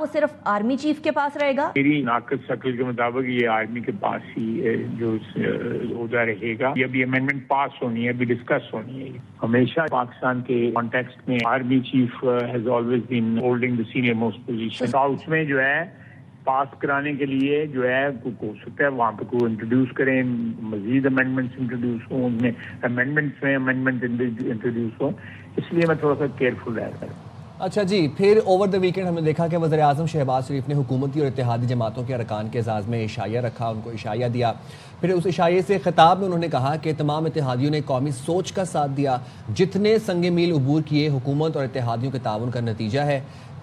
وہ صرف army chief کے پاس رہے گا؟ میری ناقص شکل کے مطابق یہ آرمی کے پاس ہی جو عہدہ رہے گا. یہ ابھی امینڈمنٹ پاس ہونی ہے, ابھی ڈسکس ہونی ہے. ہمیشہ پاکستان کے کانٹیکسٹ میں army chief has always been holding the senior most position. اس میں جو ہے پاس کرانے کے لیے جو ہے ہو سکتا ہے وہاں پہ کوئی انٹروڈیوس کریں, مزید امینڈمنٹس انٹروڈیوس ہوں, ان میں امینڈمنٹس میں امینڈمنٹ انٹروڈیوس ہوں. اس لیے میں تھوڑا سا کیئرفل رہتا ہوں. اچھا جی, پھر اوور دا ویکینڈ ہم نے دیکھا کہ وزیر اعظم شہباز شریف نے حکومتی اور اتحادی جماعتوں کے ارکان کے اعزاز میں عشائیہ رکھا, ان کو عشائیہ دیا. پھر اس عشائیے سے خطاب میں انہوں نے کہا کہ تمام اتحادیوں نے قومی سوچ کا ساتھ دیا, جتنے سنگ میل عبور کیے حکومت اور اتحادیوں کے تعاون کا نتیجہ ہے.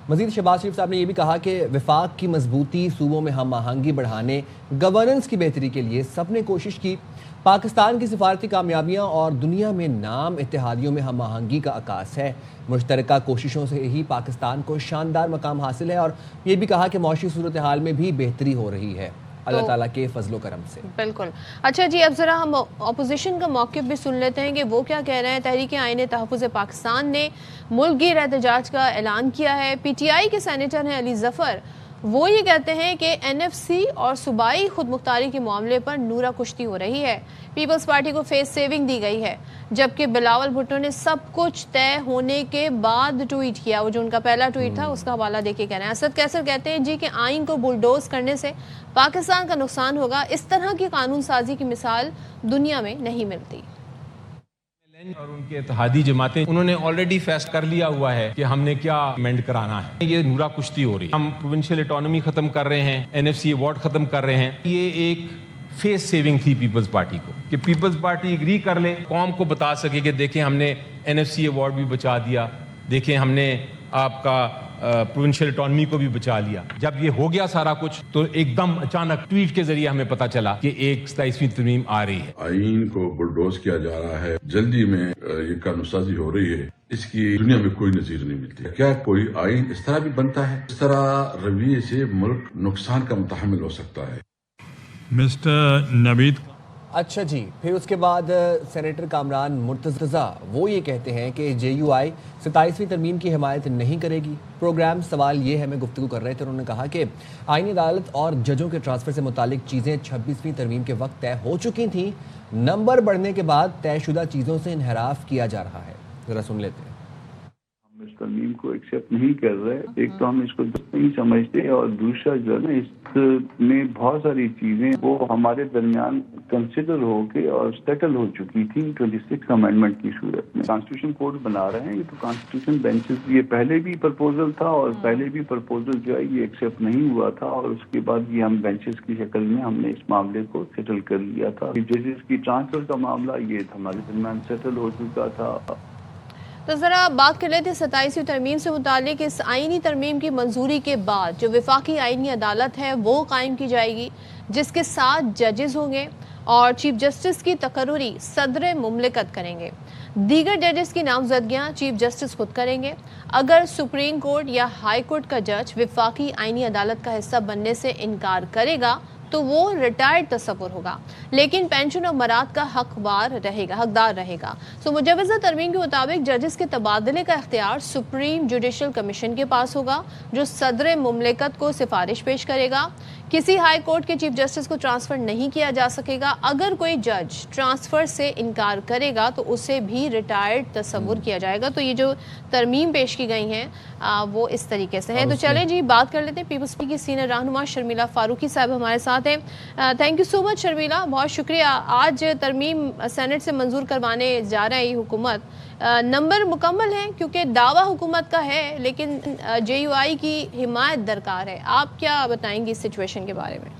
مزید شہباز شریف صاحب نے یہ بھی کہا کہ وفاق کی مضبوطی, صوبوں میں ہم آہنگی بڑھانے, گورننس کی بہتری کے لیے سب نے کوشش کی. پاکستان کی سفارتی کامیابیاں اور دنیا میں نام اتحادیوں میں ہم آہنگی کا عکاس ہے. مشترکہ کوششوں سے ہی پاکستان کو شاندار مقام حاصل ہے, اور یہ بھی کہا کہ معاشی صورتحال میں بھی بہتری ہو رہی ہے اللہ تعالیٰ کے فضل و کرم سے. بالکل. اچھا جی, اب ذرا ہم اپوزیشن کا موقف بھی سن لیتے ہیں کہ وہ کیا کہہ رہے ہیں. تحریک آئین تحفظ پاکستان نے ملک گیر احتجاج کا اعلان کیا ہے. پی ٹی آئی کے سینیٹر ہیں علی ظفر, وہ یہ کہتے ہیں کہ این ایف سی اور صوبائی خود مختاری کے معاملے پر نورہ کشتی ہو رہی ہے. پیپلز پارٹی کو فیس سیونگ دی گئی ہے, جبکہ بلاول بھٹو نے سب کچھ طے ہونے کے بعد ٹویٹ کیا. وہ جو ان کا پہلا ٹویٹ تھا اس کا حوالہ دے کے کہہ رہے ہیں. اسد کیسر کہتے ہیں جی کہ آئین کو بلڈوز کرنے سے پاکستان کا نقصان ہوگا. اس طرح کی قانون سازی کی مثال دنیا میں نہیں ملتی. اور ان کے اتحادی جماعتیں انہوں نے آلریڈی فیصلہ کر لیا ہوا ہے کہ ہم نے کیا امینڈ کرانا ہے. یہ نورہ کشتی ہو رہی ہے. ہم پروونشل اٹانومی ختم کر رہے ہیں, این ایف سی ایوارڈ ختم کر رہے ہیں. یہ ایک فیس سیونگ تھی پیپلز پارٹی کو, کہ پیپلز پارٹی ایگری کر لے, قوم کو بتا سکے کہ دیکھیں ہم نے این ایف سی ایوارڈ بھی بچا دیا, دیکھیں ہم نے آپ کا پروونشل اٹانومی کو بھی بچا لیا. جب یہ ہو گیا سارا کچھ تو ایک دم اچانک ٹویٹ کے ذریعے ہمیں پتا چلا کہ ایک 27ویں ترمیم آ رہی ہے. آئین کو بلڈوز کیا جا رہا ہے, جلدی میں یہ قانون سازی ہو رہی ہے. اس کی دنیا میں کوئی نظیر نہیں ملتی. کیا کوئی آئین اس طرح بھی بنتا ہے؟ اس طرح رویے سے ملک نقصان کا متحمل ہو سکتا ہے. مسٹر نوید. اچھا جی, پھر اس کے بعد سینیٹر کامران مرتضیٰ وہ یہ کہتے ہیں کہ جے یو آئی 27ویں ترمیم کی حمایت نہیں کرے گی. پروگرام سوال یہ ہے, میں گفتگو کر رہے تھے, انہوں نے کہا کہ آئینی عدالت اور ججوں کے ٹرانسفر سے متعلق چیزیں 26ویں ترمیم کے وقت طے ہو چکی تھیں. نمبر بڑھنے کے بعد طے شدہ چیزوں سے انحراف کیا جا رہا ہے. ذرا سن لیتے ہیں. ہم اس ترمیم کو ایکسیپٹ نہیں کر رہے. ایک تو ہم اس کو نہیں سمجھتے, اور دوسرا جو ہے نا اس میں بہت ساری چیزیں وہ ہمارے درمیان کنسیڈر ہو کے اور سیٹل ہو چکی تھی 26 امینڈمنٹ کی صورت میں. کانسٹیٹیوشن کوڈ بنا رہے ہیں, یہ تو کانسٹیٹیوشن بینچز, یہ پہلے بھی پرپوزل تھا اور پہلے بھی پرپوزل جو ہے یہ ایکسیپٹ نہیں ہوا تھا, اور اس کے بعد یہ ہم بینچز کی شکل میں ہم نے اس معاملے کو سیٹل کر لیا تھا. ججز کی ٹرانسفر کا معاملہ یہ ہمارے درمیان سیٹل ہو چکا تھا. تو ذرا بات کر لیتے 27ویں ترمیم سے متعلق. اس آئینی ترمیم کی منظوری کے بعد جو وفاقی آئینی عدالت ہے وہ قائم کی جائے گی, جس کے 7 ججز ہوں گے اور چیف جسٹس کی تقرری صدر مملکت کریں گے. دیگر ججز کی نامزدگیاں چیف جسٹس خود کریں گے. اگر سپریم کورٹ یا ہائی کورٹ کا جج وفاقی آئینی عدالت کا حصہ بننے سے انکار کرے گا تو وہ ریٹائرڈ تصور ہوگا, لیکن پینشن اور مراد کا حقدار رہے گا. مجوزہ ترمیم کے مطابق ججز کے تبادلے کا اختیار سپریم جوڈیشل کمیشن کے پاس ہوگا, جو صدر مملکت کو سفارش پیش کرے گا. کسی ہائی کورٹ کے چیف جسٹس کو ٹرانسفر نہیں کیا جا سکے گا. اگر کوئی جج ٹرانسفر سے انکار کرے گا تو اسے بھی ریٹائرڈ تصور کیا جائے گا. تو یہ جو ترمیم پیش کی گئی ہیں وہ اس طریقے سے ہے. تو چلیں جی بات کر لیتے ہیں پیپلز پارٹی کی سینئر رہنما شرمیلا فاروقی صاحب ہمارے ساتھ ہیں. تھینک یو سو مچ شرمیلا, بہت شکریہ. آج ترمیم سینٹ سے منظور کروانے جا رہے ہیں یہ حکومت. نمبر مکمل ہیں کیونکہ دعویٰ حکومت کا ہے, لیکن جے یو آئی کی حمایت درکار ہے. آپ کیا بتائیں گی اس سچویشن کے بارے میں؟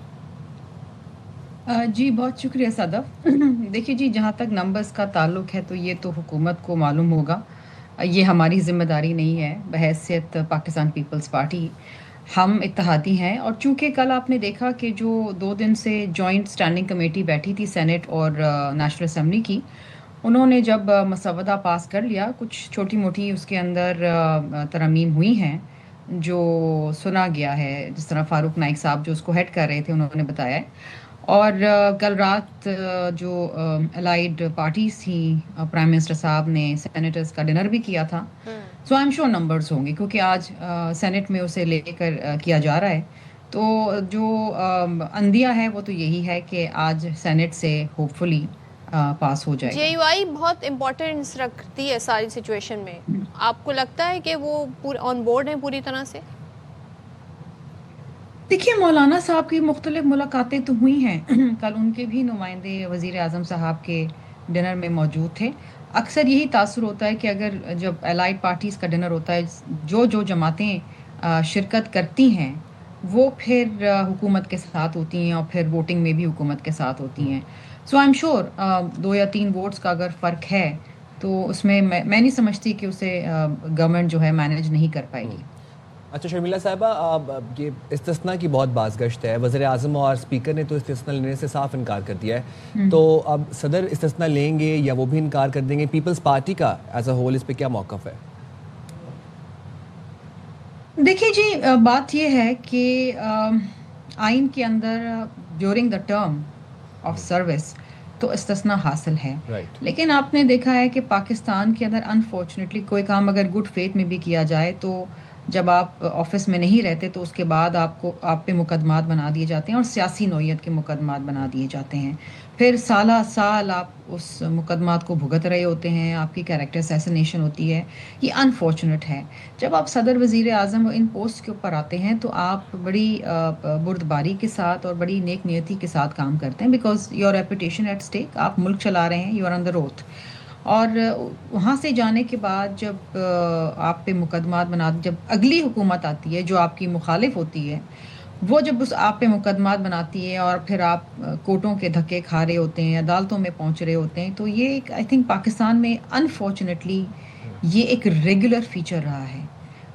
جی بہت شکریہ صدف. دیکھیے جی, جہاں تک نمبرز کا تعلق ہے تو یہ تو حکومت کو معلوم ہوگا, یہ ہماری ذمہ داری نہیں ہے. بحیثیت پاکستان پیپلز پارٹی ہم اتحادی ہیں, اور چونکہ کل آپ نے دیکھا کہ جو 2 دن سے جوائنٹ اسٹینڈنگ کمیٹی بیٹھی تھی سینٹ اور نیشنل اسمبلی کی, انہوں نے جب مسودہ پاس کر لیا, کچھ چھوٹی موٹی اس کے اندر ترمیم ہوئی ہیں جو سنا گیا ہے, جس طرح فاروق نائک صاحب جو اس کو ہیڈ کر رہے تھے انہوں نے بتایا ہے. اور کل رات جو الائیڈ پارٹیز تھیں پرائم منسٹر صاحب نے سینیٹرز کا ڈنر بھی کیا تھا. سو آئی ایم شیور نمبرز ہوں گے کیونکہ آج سینٹ میں اسے لے کر کیا جا رہا ہے. تو جو اندیا ہے وہ تو یہی ہے کہ آج سینٹ سے ہوپ فلی پاس ہو جائے. جے یو آئی بہت امپورٹنس رکھتی ہے ساری سچویشن میں. آپ کو لگتا ہے کہ وہ آن بورڈ ہیں پوری طرح سے؟ دیکھیے مولانا صاحب کی مختلف ملاقاتیں تو ہوئی ہیں. کل ان کے بھی نمائندے وزیر اعظم صاحب کے ڈنر میں موجود تھے. اکثر یہی تاثر ہوتا ہے کہ اگر جب الائیڈ پارٹیز کا ڈنر ہوتا ہے جو جماعتیں شرکت کرتی ہیں وہ پھر حکومت کے ساتھ ہوتی ہیں اور پھر ووٹنگ میں بھی حکومت کے ساتھ ہوتی ہیں. سو آئی ایم شیور 2 یا 3 ووٹس کا اگر فرق ہے تو اس میں میں نہیں سمجھتی کہ اسے گورنمنٹ جو ہے مینیج نہیں کر پائے گی. اچھا شرمیلا صاحبہ، یہ استثناء کی بہت باز گشت ہے. وزیر اعظم اور اسپیکر نے تو استثناء لینے سے صاف انکار کر دیا ہے. تو اب صدر استثناء لیں گے یا وہ بھی انکار کر دیں گے؟ پیپلز پارٹی کا ایز اے ہول اس پہ کیا موقف ہے؟ دیکھیے جی، بات یہ ہے کہ آئین کے اندر during the term of service تو استثناء حاصل ہے. لیکن آپ نے دیکھا ہے کہ پاکستان کے اندر انفارچونیٹلی کوئی کام اگر گڈ فیتھ میں بھی کیا جائے تو جب آپ آفس میں نہیں رہتے تو اس کے بعد آپ پہ مقدمات بنا دیے جاتے ہیں اور سیاسی نوعیت کے مقدمات بنا دیے جاتے ہیں. پھر سالہ سال آپ اس مقدمات کو بھگت رہے ہوتے ہیں، آپ کی کیریکٹر اسیسینیشن ہوتی ہے. یہ انفارچونیٹ ہے. جب آپ صدر وزیر اعظم ان پوسٹ کے اوپر آتے ہیں تو آپ بڑی بردباری کے ساتھ اور بڑی نیک نیتی کے ساتھ کام کرتے ہیں because your reputation at stake. آپ ملک چلا رہے ہیں، you are on the oath. اور وہاں سے جانے کے بعد جب آپ پہ مقدمات جب اگلی حکومت آتی ہے جو آپ کی مخالف ہوتی ہے، وہ جب آپ پہ مقدمات بناتی ہے اور پھر آپ کورٹوں کے دھکے کھا رہے ہوتے ہیں، عدالتوں میں پہنچ رہے ہوتے ہیں، تو یہ ایک آئی تھنک پاکستان میں انفارچونیٹلی یہ ایک ریگولر فیچر رہا ہے.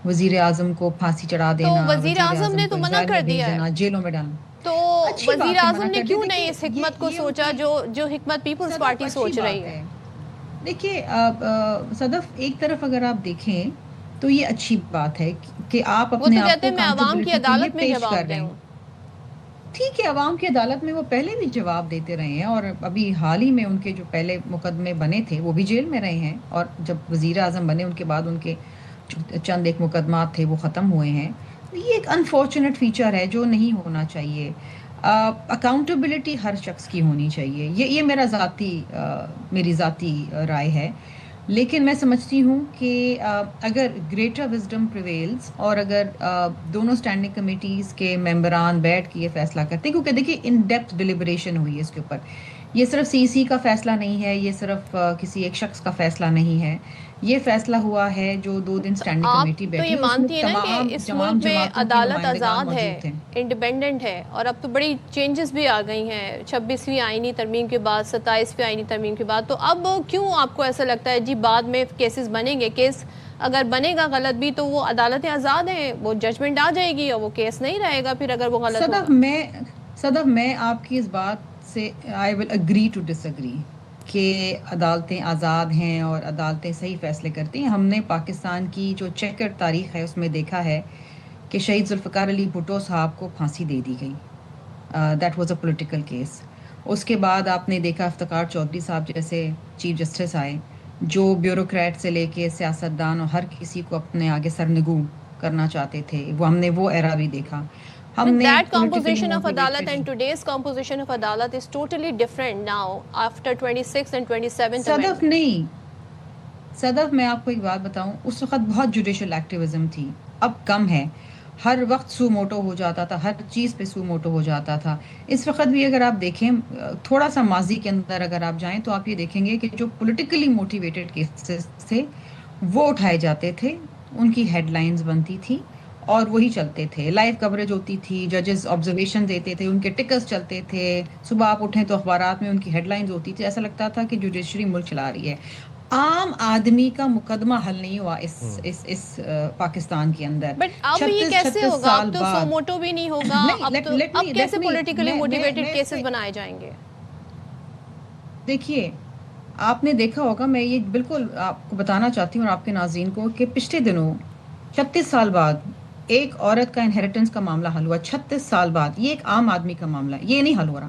وزیر اعظم کو پھانسی چڑھا دینا، تو وزیر اعظم نے تو منع کر دیا ہے، جیلوں میں ڈالنا. تو وزیر اعظم نے کیوں نہیں اس حکمت کو سوچا جو حکمت پیپلز پارٹی سوچ رہی ہے؟ دیکھیے صدف، ایک طرف اگر آپ دیکھیں تو یہ اچھی بات ہے کہ آپ اپنے آپ کو میں عوام کی عدالت میں جواب کر رہے ہیں. ٹھیک ہے، عوام کی عدالت میں وہ پہلے بھی جواب دیتے رہے ہیں اور ابھی حال ہی میں ان کے جو پہلے مقدمے بنے تھے وہ بھی جیل میں رہے ہیں، اور جب وزیر اعظم بنے ان کے بعد ان کے چند ایک مقدمات تھے وہ ختم ہوئے ہیں. یہ ایک انفارچونیٹ فیچر ہے جو نہیں ہونا چاہیے. اکاؤنٹیبلٹی ہر شخص کی ہونی چاہیے. یہ میری ذاتی رائے ہے. لیکن میں سمجھتی ہوں کہ اگر گریٹر وزڈم پریویلز اور اگر دونوں اسٹینڈنگ کمیٹیز کے ممبران بیٹھ کے یہ فیصلہ کرتے ہیں، کیونکہ دیکھیے ان ڈیپتھ ڈیلیبریشن ہوئی ہے اس کے اوپر. یہ صرف سی کا فیصلہ نہیں ہے، یہ صرف کسی ایک شخص کا فیصلہ نہیں ہے. یہ فیصلہ ہوا ہے جو 2 دن اسٹینڈنگ کمیٹی بیٹھی. تو یہ مانتی ہے نا کہ اس ملک میں عدالت آزاد ہے، انڈیپینڈنٹ ہے، اور اب تو بڑی چینجز بھی آ گئی ہیں 26ویں آئینی ترمیم کے بعد، 27ویں آئینی ترمیم کے بعد. تو اب کیوں آپ کو ایسا لگتا ہے جی بعد میں کیسز بنیں گے؟ کیس اگر بنے گا غلط بھی تو وہ عدالتیں آزاد ہیں، وہ ججمنٹ آ جائے گی اور وہ کیس نہیں رہے گا پھر اگر وہ غلط ہوگا. صدف میں آپ کی اس بات سے I will agree to disagree کہ عدالتیں آزاد ہیں اور عدالتیں صحیح فیصلے کرتی ہیں. ہم نے پاکستان کی جو چیکر تاریخ ہے اس میں دیکھا ہے کہ شہید ذوالفقار علی بھٹو صاحب کو پھانسی دے دی گئی. That was a political case. اس کے بعد آپ نے دیکھا افتخار چودھری صاحب جیسے چیف جسٹس آئے جو بیوروکریٹ سے لے کے سیاستدان اور ہر کسی کو اپنے آگے سرنگو کرنا چاہتے تھے. ہم نے وہ ایرا بھی دیکھا. That composition of Adalat and today's composition of Adalat is totally different now after 26th and 27th amendment. صدف میں آپ کو ایک بات بتاؤں، اس وقت بہت جوڈیشل ایکٹیویزم تھی، اب کم ہے. ہر وقت سو موٹو ہو جاتا تھا، ہر چیز پہ سو موٹو ہو جاتا تھا. اس وقت بھی اگر آپ دیکھیں تھوڑا سا ماضی کے اندر اگر آپ جائیں تو آپ یہ دیکھیں گے کہ جو پولیٹیکلی موٹیویٹڈ کیسز تھے وہ اٹھائے جاتے تھے، ان کی ہیڈ لائنز بنتی تھی اور وہی چلتے تھے. لائیو کوریج ہوتی تھی، ججز آبزرویشن دیتے تھے، ان کے ٹکرز چلتے تھے. صبح آپ اٹھیں تو اخبارات میں ان کی ہیڈ لائنز ہوتی تھی. ایسا لگتا تھا کہ جوڈیشری ملک چلا رہی ہے. عام آدمی کا مقدمہ حل نہیں ہوا اس پاکستان کے اندر. بٹ اب یہ کیسے ہوگا؟ اب تو سو موٹو بھی نہیں ہوگا. اب کیسے پولیٹیکلی موٹیویٹڈ کیسز بنائے جائیں گے؟ دیکھیے آپ نے دیکھا ہوگا، میں یہ بالکل آپ کو بتانا چاہتی ہوں اور آپ کے ناظرین کو کہ پچھلے دنوں 36 سال بعد ایک عورت کا انہیریٹنس کا معاملہ حل ہوا. 36 سال بعد یہ ایک عام آدمی کا معاملہ ہے، یہ نہیں حل ہو رہا.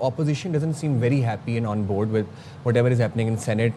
opposition doesn't seem very happy and on board with whatever is happening in Senate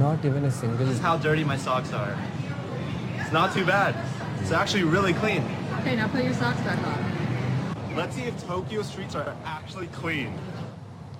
not even a single. This is how dirty my socks are. It's not too bad. It's actually really clean. Okay, now put your socks back on. Let's see if Tokyo streets are actually clean.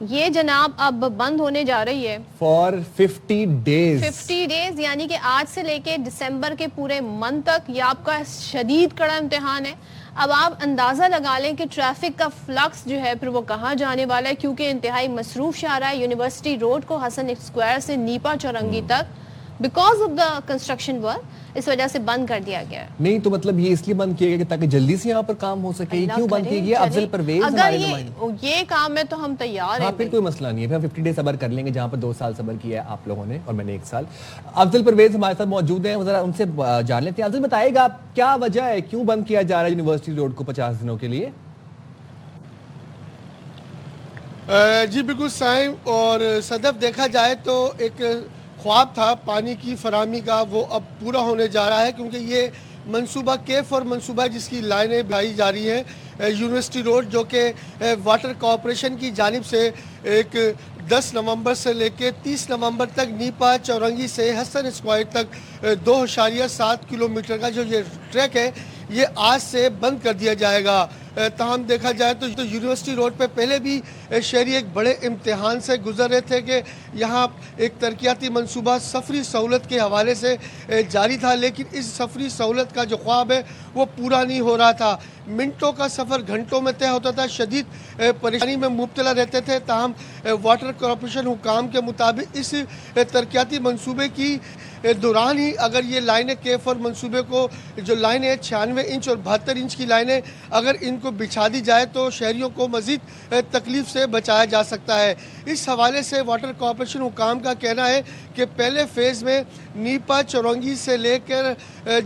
یہ جناب اب بند ہونے جا رہی ہے for 50 days. 50 days، یعنی کہ آج سے لے کے دسمبر کے پورے منتھ تک یہ آپ کا شدید کڑا امتحان ہے. اب آپ اندازہ لگا لیں کہ ٹریفک کا فلکس جو ہے پھر وہ کہاں جانے والا ہے، کیونکہ انتہائی مصروف شارع ہے یونیورسٹی روڈ کو حسن اسکوائر سے نیپا چورنگی تک because of the construction work اس وجہ سے بند کر دیا گیا ہے. نہیں تو مطلب یہ اس لیے بند کیا گیا کہ تاکہ جلدی سے یہاں پر کام ہو سکے. یہ کیوں بند کیا گیا؟ افضل پرویز اگر یہ کام ہے تو ہم تیار ہیں. پھر کوئی مسئلہ نہیں ہے، پھر ہم 50 days صبر کر لیں گے، جہاں پر 2 سال صبر کیا ہے آپ لوگوں نے اور میں نے 1 سال. افضل پرویز ہمارے ساتھ موجود ہیں، ذرا ان سے جان لیتے ہیں. افضل بتائیے گا کیا وجہ ہے، کیوں بند کیا جا رہا ہے یونیورسٹی روڈ کو 50 دنوں کے لیے؟ جی بالکل سائم اور صدف، دیکھا جائے تو ایک خواب تھا پانی کی فراہمی کا، وہ اب پورا ہونے جا رہا ہے، کیونکہ یہ منصوبہ کیف اور منصوبہ جس کی لائنیں بنائی جا رہی ہیں یونیورسٹی روڈ، جو کہ واٹر کارپوریشن کی جانب سے ایک 10 نومبر سے لے کے 30 نومبر تک نیپا چورنگی سے حسن اسکوائر تک 2.7 کلومیٹر کا جو یہ ٹریک ہے یہ آج سے بند کر دیا جائے گا. تاہم دیکھا جائے تو یونیورسٹی روڈ پہ پہلے بھی شہری ایک بڑے امتحان سے گزر رہے تھے کہ یہاں ایک ترقیاتی منصوبہ سفری سہولت کے حوالے سے جاری تھا، لیکن اس سفری سہولت کا جو خواب ہے وہ پورا نہیں ہو رہا تھا. منٹوں کا سفر گھنٹوں میں طے ہوتا تھا، شدید پریشانی میں مبتلا رہتے تھے. تاہم واٹر کارپوریشن حکام کے مطابق اس ترقیاتی منصوبے کی دوران ہی اگر یہ لائنیں کیف اور منصوبے کو جو لائنیں 96 انچ اور 72 انچ کی لائنیں اگر ان کو بچھا دی جائے تو شہریوں کو مزید تکلیف سے بچایا جا سکتا ہے. اس حوالے سے واٹر کارپوریشن حکام کا کہنا ہے کہ پہلے فیز میں نیپا چورنگی سے لے کر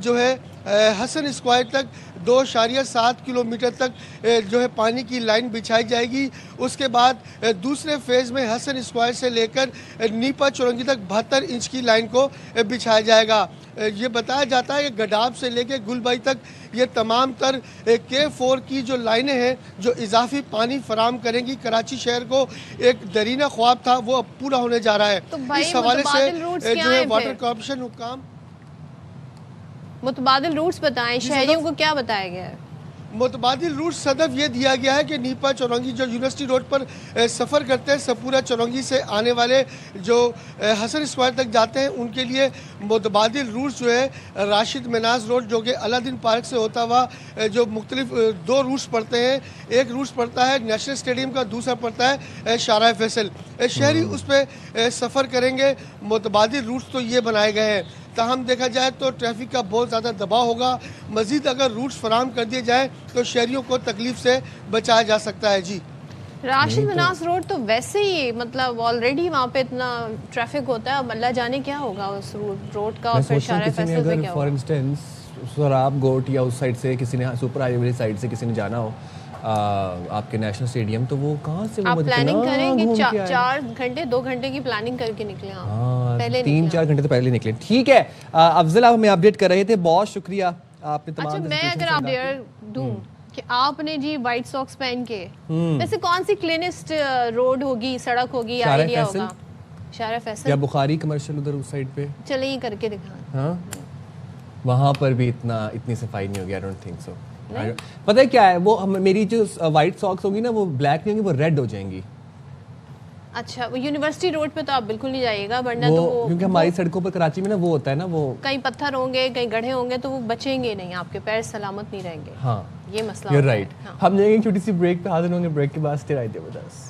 جو ہے حسن اسکوائر تک 2.7 کلومیٹر تک جو ہے پانی کی لائن بچھائی جائے گی. اس کے بعد دوسرے فیز میں حسن اسکوائر سے لے کر نیپا چورنگی تک 72 انچ کی لائن کو بچھایا جائے گا. یہ بتایا جاتا ہے کہ گڈاب سے لے کے گلبائی تک یہ تمام تر K4 کی جو لائنیں ہیں جو اضافی پانی فراہم کریں گی کراچی شہر کو، ایک درینہ خواب تھا وہ اب پورا ہونے جا رہا ہے. اس حوالے سے جو ہے واٹر کارپوریشن حکام متبادل روٹس بتائیں، شہریوں کو کیا بتایا گیا ہے؟ متبادل روٹ صدف یہ دیا گیا ہے کہ نیپا چورنگی جو یونیورسٹی روڈ پر سفر کرتے ہیں، سپورہ چورنگی سے آنے والے جو حسن اسکوائر تک جاتے ہیں ان کے لیے متبادل روٹس جو ہے راشد مناز روڈ جو کہ علادین پارک سے ہوتا ہوا جو مختلف 2 روٹس پڑتے ہیں. ایک روٹس پڑتا ہے نیشنل اسٹیڈیم کا، دوسرا پڑتا ہے شارع فیصل. شہری اس پہ سفر کریں گے. متبادل روٹس تو یہ بنائے گئے ہیں. تاہم دیکھا جائے تو ٹریفک کا بہت زیادہ دباؤ ہوگا. مزید اگر روٹس فراہم کر دیے جائیں تو شہریوں کو تکلیف سے بچایا جا سکتا ہے. جی راشد مناس روڈ تو ویسے ہی مطلب آلریڈی وہاں پہ اتنا ٹریفک ہوتا ہے، اب اللہ جانے کیا ہوگا اس روڈ کا. اور پھر شارع فیصل پہ کیا فار انسٹنس سراب گوٹ یا اس سائڈ سے کسی نے سپر ہائی وے سائڈ سے کسی نے جانا ہو آپ کے نیشنل اسٹیڈیم تو وہ کہاں سے آپ پلاننگ کریں گے 4 گھنٹے 2 گھنٹے کی پلاننگ کر کے نکلیں آپ، پہلے 3-4 گھنٹے تو پہلے نکلے. ٹھیک ہے افضل، آپ ہمیں اپڈیٹ کر رہے تھے، بہت شکریہ آپ نے تمام. اچھا میں اگر آپ ڈیئر دوں کہ آپ نے جی وائٹ ساکس پہن کے ویسے کون سی کلینسٹ روڈ ہوگی، سڑک ہوگی، آئیڈیا ہوگا؟ شارع فیصل یا بخاری کمرشل ادھر اس سائڈ پہ چلیں کر کے دکھائیں. ہاں وہاں پر بھی اتنی صفائی نہیں ہوگی. I don't think so. پتہ ہے کیا ہے، وہ میری جو وائٹ ساکس ہوگی نا وہ بلیک نہیں ہوگی، وہ ریڈ ہو جائیں گی. اچھا وہ یونیورسٹی روڈ پہ تو آپ بالکل نہیں جائیے گا، ورنہ تو کیونکہ ہماری سڑکوں پر کراچی میں نا وہ ہوتا ہے نا، وہ کہیں پتھر ہوں گے کہیں گڑھے ہوں گے تو وہ بچیں گے نہیں، آپ کے پیر سلامت نہیں رہیں گے. ہاں یہ مسئلہ ہے. رائٹ. ہم جائیں گے ایک چھوٹی سی بریک پہ، حاضر ہوں گے بریک کے بعد. Stay right with us.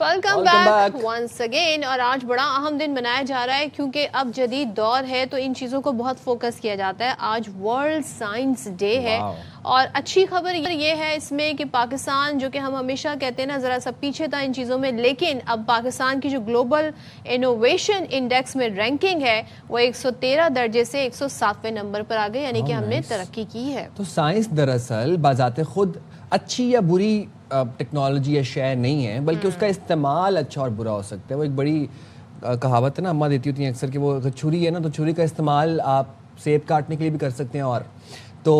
Welcome back once again. اور آج بڑا اہم دن منایا جا رہا ہے کیونکہ اب جدید دور ہے تو ان چیزوں کو بہت فوکس کیا جاتا ہے. آج ورلڈ سائنس ڈے ہے اور اچھی خبر یہ ہے اس میں کہ پاکستان جو کہ ہم ہمیشہ کہتے ہیں نا ذرا سا پیچھے تھا ان چیزوں میں، لیکن اب پاکستان کی جو گلوبل انوویشن انڈیکس میں رینکنگ ہے وہ 113 درجے سے 107ویں نمبر پر آ گئی، یعنی کہ ہم نے ترقی کی ہے. تو سائنس دراصل بذات خود اچھی یا بری ٹیکنالوجی یا شے نہیں ہے، بلکہ اس کا استعمال اچھا اور برا ہو سکتا ہے. وہ ایک بڑی کہاوت ہے نا، اماں دیتی ہوتی ہیں اکثر کہ وہ اگر چھری ہے نا تو چھری کا استعمال آپ سیب کاٹنے کے لیے بھی کر سکتے ہیں اور تو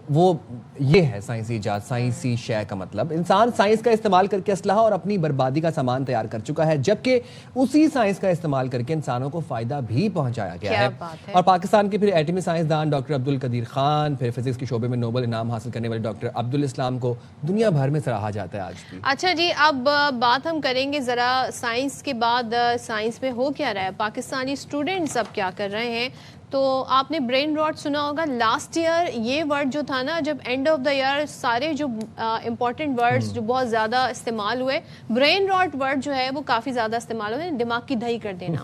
وہ یہ ہے سائنسی ایجاد. سائنسی شے کا مطلب انسان سائنس کا استعمال کر کے اسلحہ اور اپنی بربادی کا سامان تیار کر چکا ہے, جبکہ اسی سائنس کا استعمال کر کے انسانوں کو فائدہ بھی پہنچایا گیا ہے. اور پاکستان کے پھر ایٹمی سائنسدان ڈاکٹر عبدالقدیر خان, پھر فزکس کے شعبے میں نوبل انعام حاصل کرنے والے ڈاکٹر عبدالاسلام کو دنیا بھر میں سراہا جاتا ہے آج بھی. اچھا جی, اب بات ہم کریں گے ذرا سائنس کے بعد سائنس میں ہو کیا رہا ہے, پاکستانی اسٹوڈنٹس اب کیا کر رہے ہیں. تو آپ نے برین راٹ سنا ہوگا. لاسٹ ایئر یہ ورڈ جو تھا نا, جب اینڈ آف دا ایئر سارے جو امپورٹنٹ ورڈز جو بہت زیادہ استعمال ہوئے, برین راٹ ورڈ جو ہے وہ کافی زیادہ استعمال ہوئے, دماغ کی دہی کر دینا.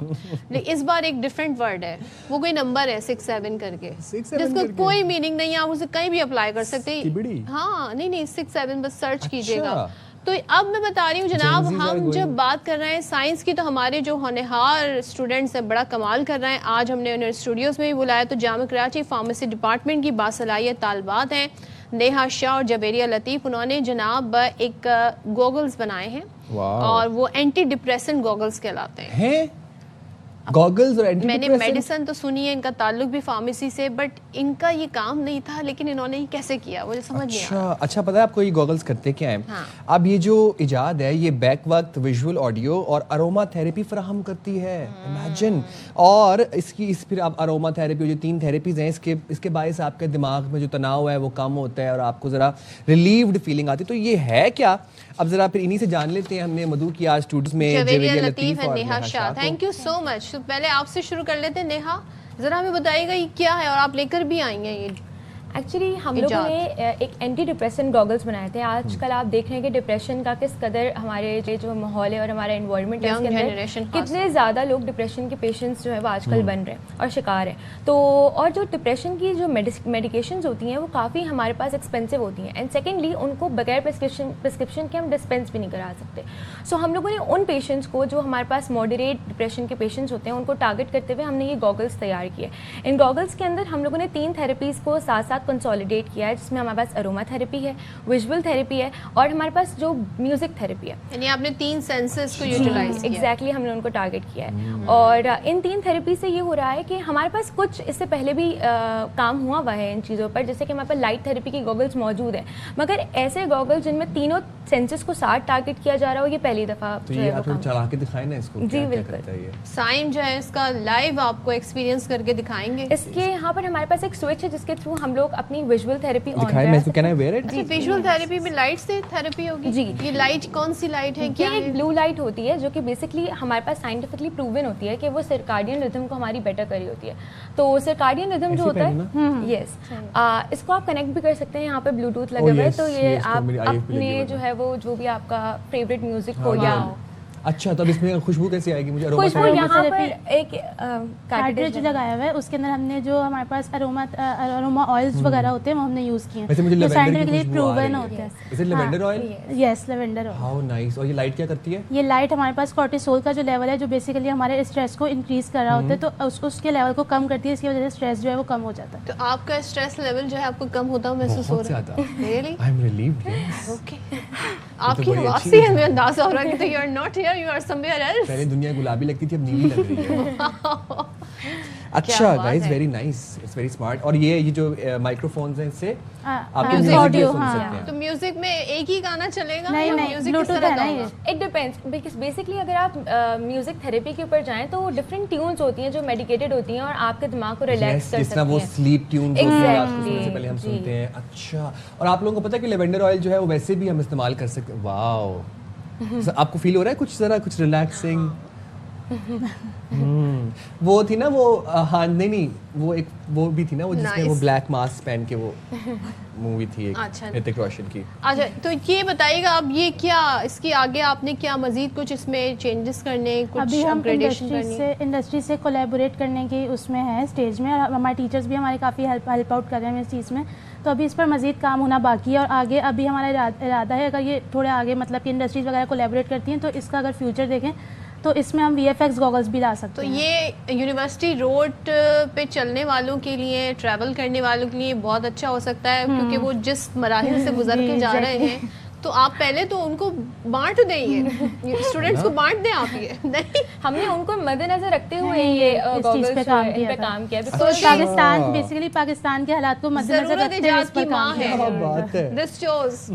لیکن اس بار ایک ڈفرینٹ ورڈ ہے, وہ کوئی نمبر ہے 6-7 کر کے, جس کو کوئی میننگ نہیں ہے, آپ اسے کہیں بھی اپلائی کر سکتے ہیں. ہاں نہیں 6-7 بس سرچ کیجیے گا. تو اب میں بتا رہی ہوں جناب, ہم جب بات کر رہے ہیں سائنس کی تو ہمارے جو ہونہار اسٹوڈنٹس ہیں بڑا کمال کر رہے ہیں. آج ہم نے انہیں اسٹوڈیوز میں بھی بلایا, تو جامعہ کراچی فارمیسی ڈپارٹمنٹ کی باصلاحیت طالبات ہیں نیہا شاہ اور جبیریہ لطیف. انہوں نے جناب ایک گوگلز بنائے ہیں, اور وہ اینٹی ڈپریسنٹ گوگلز کہلاتے ہیں. گوگلز اور اینٹی میں نے میڈیسن تو سنی ہے, ان کا تعلق بھی فارمیسی سے, بٹ ان کا یہ کام نہیں تھا, لیکن انہوں نے یہ کیسے کیا مجھے سمجھ نہیں آیا. اچھا پتہ ہے آپ کو یہ گوگلز کرتے کیا ہیں؟ اب یہ جو ایجاد ہے یہ بیک وقت ویژول آڈیو اور اروما تھیراپی فراہم کرتی ہے. امیجن. اور اس پھر اب اروما تھیراپی جو 3 تھیراپیز ہیں, اس کے باعث آپ کے دماغ میں جو تناؤ ہے وہ کم ہوتا ہے اور آپ کو ذرا ریلیوڈ فیلنگ آتی ہے. تو یہ ہے کیا, اب ذرا پھر انہی سے جان لیتے ہیں. ہم نے مدعو کیا اسٹوڈنٹس میں جبیریہ لطیف اور نیہا شاہ. تھینک یو سو مچ. تو پہلے آپ سے شروع کر لیتے ہیں. نیہا ذرا ہمیں بتائیے گا یہ کیا ہے, اور آپ لے کر بھی آئی ہیں یہ. ایکچولی ہم لوگوں نے ایک اینٹی ڈپریسنٹ گوگلس بنائے تھے. آج کل آپ دیکھ رہے ہیں کہ ڈپریشن کا کس قدر ہمارے جو ماحول ہے اور ہمارا انوائرمنٹ ہے اس کے اندر کتنے زیادہ لوگ ڈپریشن کے پیشنٹس جو ہے وہ آج کل بن رہے ہیں اور شکار ہیں. تو اور جو ڈپریشن کی جو میڈیکیشنز ہوتی ہیں وہ کافی ہمارے پاس ایکسپینسو ہوتی ہیں, اینڈ سیکنڈلی ان کو بغیر پرسکرپشن کے ہم ڈسپینس بھی نہیں کرا سکتے. سو ہم لوگوں نے ان پیشنٹس کو جو ہمارے پاس ماڈریٹ ڈپریشن کے پیشنٹس ہوتے ہیں ان کو ٹارگیٹ کرتے ہوئے ہم نے یہ گوگلس تیار کیے. ان گوگلس کے اندر ہم لوگوں نے 3 تھیراپیز کو ساتھ ساتھ کنسالیڈیٹ کیا ہے, جس میں ہمارے پاس اروما تھیراپی ہے, ویژول تھیراپی ہے, اور ہمارے پاس جو میوزک تھیراپی ہے. یعنی آپ نے 3 سینسز کو یوٹیلائز کیا. ایگزیکٹلی ہم نے ان کو ٹارگیٹ کیا ہے. اور ان 3 تھیراپی سے یہ ہو رہا ہے کہ ہمارے پاس کچھ اس سے پہلے بھی کام ہوا ہے ان چیزوں پر, جیسے کہ ہمارے پاس لائٹ تھیراپی کی گوگلس موجود ہیں, مگر ایسے گوگل جن میں تینوں سینسز کو ساتھ ٹارگیٹ کیا جا رہا ہو, یہ پہلی دفعہ چلا کے دکھائیں نا اس کو. جی بالکل. سائن جو ہے اس کا لائیو آپ کو ایکسپیرینس کر کے دکھائیں گے. اس کے یہاں پر ہمارے پاس ایک سوئچ ہے جس کے تھرو ہم لوگ اپنی ویژول تھیراپی آن کر جی. ویژول تھیراپی میں لائٹ سے تھیراپی ہوگی. جی یہ لائٹ کون سی لائٹ ہے؟ کیا ایک بلو لائٹ ہوتی ہے جو کہ بیسکلی ہمارے پاس سائنٹیفکلی پروون ہوتی ہے کہ وہ سرکارڈین ردھم کو ہماری بیٹر کری ہوتی ہے. تو سرکارڈین ردھم جو ہوتا ہے, یس, اس کو آپ کنیکٹ بھی کر سکتے ہیں. یہاں پہ بلوٹوتھ لگا ہوا ہے, تو یہ آپ اپنے جو ہے وہ جو بھی آپ کا فیوریٹ میوزک ہو یا. اچھا, تو اب اس میں خوشبو کیسے آئے گی؟ مجھے خوشبو یہاں پر ایک کارٹریج لگایا ہوا ہے, اس کے اندر ہم نے جو ہمارے پاس اروما آئلز وغیرہ ہوتے ہیں وہ ہم نے یوز کیے ہیں, سائنٹیفکلی پروون ہوتے ہیں. Is it lavender oil? Yes, lavender oil. How nice. اور یہ لائٹ کیا کرتی ہے؟ یہ لائٹ ہمارے پاس کورٹیسول کا جو لیول ہے جو بیسیکلی ہمارے اسٹریس کو انکریز کر رہا ہوتا ہے, تو اس کے لیول کو کم کرتی ہے, اس کی وجہ سے اسٹریس جو ہے وہ کم ہو جاتا ہے. تو آپ کا اسٹریس لیول جو ہے آپ کو کم ہوتا محسوس ہو رہا ہے؟ Really I am ریلیوڈ. اوکے, آپ کی آواز سے ہمیں اندازہ ہو رہا ہے کہ you are not here, you are somewhere else. پہلے دنیا گلابی لگتی تھی, اب نیلی لگ رہی ہے. اچھا guys, very nice, it's very smart. اور یہ جو مائکرو فونز ہیں اس سے آپ کے میوزک بھی سن سکتے ہیں. تو میوزک میں ایک ہی گانا چلے گا؟ نہیں, بلوٹوتھ ہے نا یہ. It depends. بیسکلی اگر آپ میوزک تھیراپی کے اوپر جائیں تو ڈفرینٹ ٹیونز ہوتی ہیں جو میڈیکیٹڈ ہوتی ہیں اور آپ کے دماغ کو ریلیکس کر سکتی ہیں. وہ سلیپ ٹیونز ہوتی ہیں رات کو سونے سے پہلے ہم سنتے ہیں. اچھا, اور آپ لوگوں کو پتہ ہے کہ لیونڈر آئل جو ہے وہ ویسے بھی ہم استعمال کر سکتے ہیں. واو, آپ کو فیل ہو رہا ہے کچھ ذرا کچھ ریلیکسنگ؟ وہ تھی نا وہ, ہاں نہیں وہ ایک وہ بھی تھی نا وہ جس میں وہ بلیک ماسک پہن کے وہ مووی تھی ایک رتک روشن کی. اچھا, تو یہ بتائیے گا اب یہ کیا اس کی آگے آپ نے کیا مزید کچھ اس میں چینجز کرنے, کچھ اپگریڈیشن کرنی؟ انڈسٹری سے کولیبوریٹ کرنے کی اس میں ہے اسٹیج میں, اور ہمارے ٹیچرز بھی ہمارے کافی ہیلپ آؤٹ کر رہے ہیں اس چیز میں. تو ابھی اس پر مزید کام ہونا باقی ہے, اور آگے ابھی ہمارا ارادہ ہے اگر یہ تھوڑے آگے مطلب کہ انڈسٹریز وغیرہ کولیبوریٹ کرتی ہیں تو اس کا اگر فیوچر دیکھیں تو اس میں ہم VFX گوگلز بھی لا سکتے ہیں. تو یہ یونیورسٹی روڈ پہ چلنے والوں کے لیے, ٹریول کرنے والوں کے لیے بہت اچھا ہو سکتا ہے, کیونکہ وہ جس مراحل سے گزر کے جا رہے ہیں تو آپ پہلے تو ان کو بانٹ دیں, یہ اسٹوڈنٹس کو بانٹ دیں آپ. یہ نہیں, ہم نے ان کو مد نظر رکھتے ہوئے یہ گوگلز پہ کام کیا. پاکستان بیسیکلی پاکستان کے حالات کو مد نظر رکھتے ہوئے اس پر کام کیا. This shows.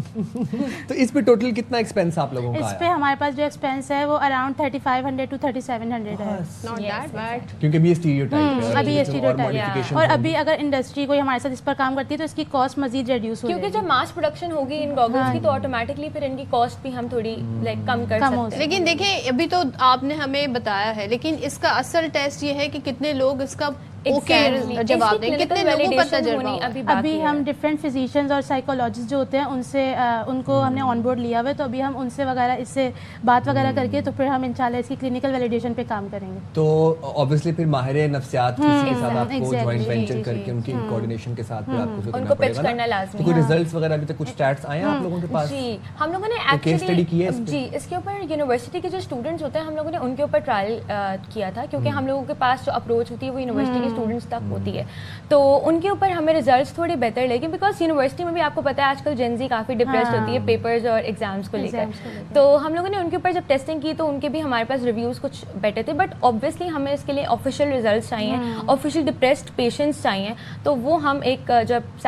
تو اس پہ ٹوٹل کتنا ایکسپینس آپ لوگوں کا اس پہ ہمارے پاس جو ایکسپینس ہے وہ اراؤنڈ 3500 to 3700 ہے. Not that bad. کیونکہ ابھی اسٹیریوٹائپ ہے, ابھی اسٹیریوٹائپ, اور ابھی اگر انڈسٹری کوئی ہمارے ساتھ اس پر کام کرتی ہے تو اس کی کاسٹ مزید ریڈیوس ہو جائے گی, کیونکہ جب ماس پروڈکشن ہوگی ان گوگلز کی تو آٹومیٹکلی پھر ان کی کاسٹ بھی ہم تھوڑی لائک کم کر سکتے ہیں. لیکن دیکھیں ابھی تو آپ نے ہمیں بتایا ہے, لیکن اس کا اصل ٹیسٹ یہ ہے کہ کتنے لوگ اس کا جواب دیں, کتنے لوگوں کا تجربہ. ابھی ہم ڈفرینٹ فزیشینز اور سائیکولوجسٹ جو ہوتے ہیں ان سے ان کو ہم نے آن بورڈ لیا ہوا ہے, تو ابھی ہم ان سے وغیرہ اس سے بات وغیرہ کر کے تو پھر ہم انشاءاللہ اس کی کلینکل ویلیڈیشن پہ کام کریں گے. تو اوبیسلی پھر ماہر نفسیات کسی کے ساتھ آپ کو جوائنٹ وینچر کر کے ان کی کوآرڈینیشن کے ساتھ بھی آپ کو ان کو پچ کرنا لازمی ہے. کوئی ریزلٹس وغیرہ ابھی تک کچھ اسٹیٹس آئے ہیں آپ لوگوں کے پاس؟ جی ہم لوگوں نے ایکچولی جی اس کے اوپر یونیورسٹی کے جو اسٹوڈنٹس ہوتے ہیں ہم لوگوں نے ان کے اوپر ٹرائل کیا تھا, کیونکہ ہم لوگوں کے پاس جو اپروچ ہوتی ہے وہ یونیورسٹی کے اسٹوڈنٹس تک ہوتی ہے, تو ان کے اوپر ہمیں ریزلٹس تھوڑے بہتر لگے. بیکاز یونیورسٹی میں بھی آپ کو پتہ ہے آج کل جینزی کافی ڈپریسڈ ہوتی ہے پیپرز اور ایگزامس کو لے کر, تو ہم لوگوں نے ان کے اوپر جب ٹیسٹنگ کی تو ان کے بھی ہمارے پاس ریویوز کچھ بیٹر تھے, بٹ آبویسلی ہمیں اس کے لیے آفیشیل ریزلٹس چاہیے, آفیشیل ڈپریسڈ پیشنٹس چاہیے, تو وہ ہم ایک جب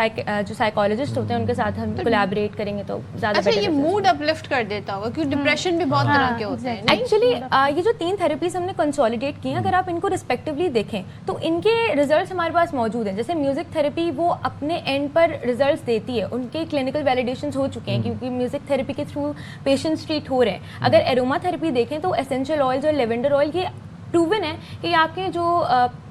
جو سائیکالوجسٹ ہوتے ہیں ان کے ساتھ ہم کولیبریٹ کریں گے تو زیادہ بیٹر. یہ موڈ اپلفٹ کر دیتا ہوگا, کیونکہ ڈپریشن بھی بہت طرح کے ہوتے ہیں. ایکچولی یہ جو 3 تھراپیز ہم نے کنسولیڈیٹ کی ہیں, اگر آپ ان کو ریسپیکٹیولی دیکھیں تو ان کے ریزلٹس ہمارے پاس موجود ہیں. جیسے میوزک تھراپی وہ اپنے اینڈ پر ریزلٹس دیتی ہے, ان کے کلینکل ویلیڈیشنز ہو چکے ہیں کیونکہ میوزک تھراپی کے تھرو پیشنٹس ٹریٹ ہو رہے ہیں. اگر ایروما تھراپی دیکھیں تو اسینشیل آئلز اور لیونڈر آئل یہ پروون ہے کہ آپ کے جو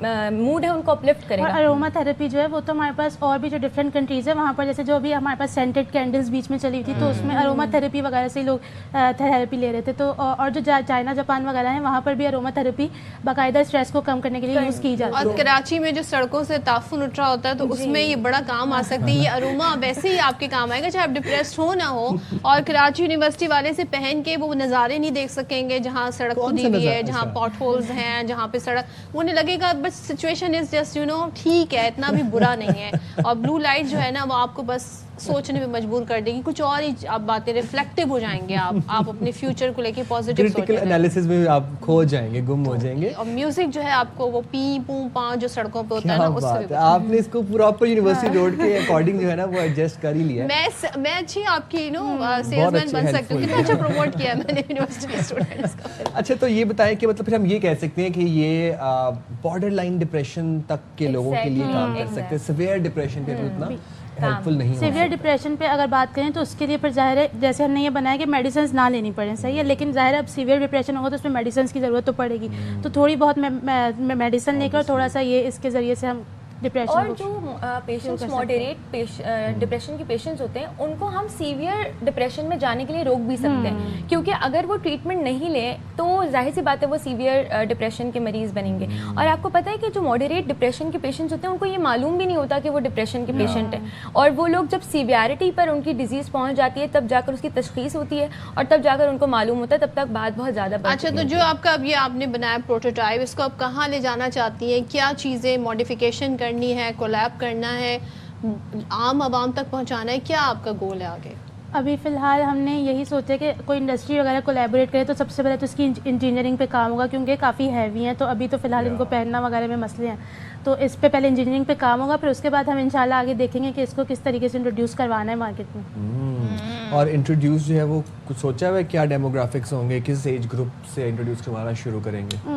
موڈ ہے ان کو اپلفٹ کرے گا. اور اروما تھراپی جو ہے وہ تو ہمارے پاس اور بھی جو ڈفرینٹ کنٹریز ہے وہاں پر, جیسے جو بھی ہمارے پاس سینٹڈ کینڈلز بیچ میں چلی تھی تو اس میں اروما تھراپی وغیرہ سے لوگ تھراپی لے رہے تھے. تو اور جو چائنا جاپان وغیرہ ہیں وہاں پر بھی اروما تھراپی باقاعدہ اسٹریس کو کم کرنے کے لیے یوز کی جاتی ہے. اور کراچی میں جو سڑکوں سے تعفن اٹھ رہا ہوتا ہے تو اس میں یہ بڑا کام آ سکتی ہے. یہ اروما ویسے ہی آپ کے کام آئے گا چاہے آپ ڈپریسڈ ہو نہ ہو, اور کراچی یونیورسٹی والے سے پہن کے وہ نظارے نہیں دیکھ سکیں گے جہاں سڑک کھدی ہوئی ہے, جہاں پاٹ ہولز ہیں, جہاں پہ انہیں لگے گا بس سچویشن از جسٹ ٹھیک ہے, اتنا بھی برا نہیں ہے. اور بلو لائٹ جو ہے نا وہ آپ کو بس سوچنے میں مجبور کر دے گی, کچھ اور ہی آپ باتیں ریفلیکٹیو ہو جائیں گے, آپ اپنے فیوچر کو لے کے پازیٹیو کریٹیکل انالیسس میں آپ کھو جائیں گے, گم ہو جائیں گے. اور میوزک جو ہے آپ کو وہ پی پوں پاں جو سڑکوں پہ ہوتا ہے نا اس سے آپ نے اس کو پراپر یونیورسٹی روڈ کے اکارڈنگ جو ہے نا وہ ایڈجسٹ کر ہی لیا. میں اچھی آپ کی سیلز مین بن سکتی ہوں, کتنا اچھا پروموٹ کیا میں نے یونیورسٹی کے اسٹوڈنٹس کو. اچھا تو یہ بتائیں کہ مطلب پھر ہم یہ کہہ سکتے ہیں کہ یہ بارڈر لائن ڈپریشن تک کے لوگوں کے لیے کام کر سکتے ہیں, سیویئر ڈپریشن پہ تو اتنا ہیلپفل نہیں. سیویئر ڈپریشن پہ اگر بات کریں تو اس کے لیے پھر ظاہر ہے جیسے ہم نے یہ بنایا کہ میڈیسنز نہ لینی پڑیں, صحیح ہے, لیکن ظاہر ہے اب سیویئر ڈپریشن ہوگا تو اس میں میڈیسنز کی ضرورت تو پڑے گی, تو تھوڑی بہت میڈیسن لے کر تھوڑا سا یہ اس کے ذریعے سے ہم ڈپریشن. اور جو پیشنٹس ماڈریٹ ڈپریشن کے پیشنٹس ہوتے ہیں ان کو ہم سیویئر ڈپریشن میں جانے کے لیے روک بھی سکتے ہیں, کیونکہ اگر وہ ٹریٹمنٹ نہیں لیں تو ظاہر سی بات ہے وہ سیویئر ڈپریشن کے مریض بنیں گے. اور آپ کو پتہ ہے کہ جو ماڈریٹ ڈپریشن کے پیشنٹس ہوتے ہیں ان کو یہ معلوم بھی نہیں ہوتا کہ وہ ڈپریشن کے پیشنٹ ہیں, اور وہ لوگ جب سیویئرٹی پر ان کی ڈیزیز پہنچ جاتی ہے تب جا کر اس کی تشخیص ہوتی ہے اور تب جا کر ان کو معلوم ہوتا ہے, تب تک بات بہت زیادہ. اچھا تو جو آپ کا اب یہ آپ نے بنایا پروٹوٹائپ, اس کو آپ کہاں لے جانا چاہتی ہیں, کیا چیزیں ماڈیفیکیشن کرنی ہے, کولیب کرنا ہے, عام عوام تک پہنچانا ہے, کیا آپ کا گول ہے آگے؟ ابھی فی الحال ہم نے یہی سوچا کہ کوئی انڈسٹری وغیرہ کولیبوریٹ کرے تو سب سے پہلے تو اس کی انجینئرنگ پہ کام ہوگا, کیونکہ کافی ہیوی ہیں, تو ابھی تو فی الحال ان کو پہننا وغیرہ میں مسئلے ہیں, تو اس پہ پہلے انجینئرنگ پہ کام ہوگا, پھر اس کے بعد ہم انشاءاللہ آگے دیکھیں گے کہ اس کو کس طریقے سے انٹروڈیوس کروانا ہے مارکیٹ میں. اور انٹروڈیوس جو ہے وہ کچھ سوچا ہوا ہے کیا ڈیموگرافکس ہوں گے, کس ایج گروپ سے انٹروڈیوس کروانا شروع کریں گے؟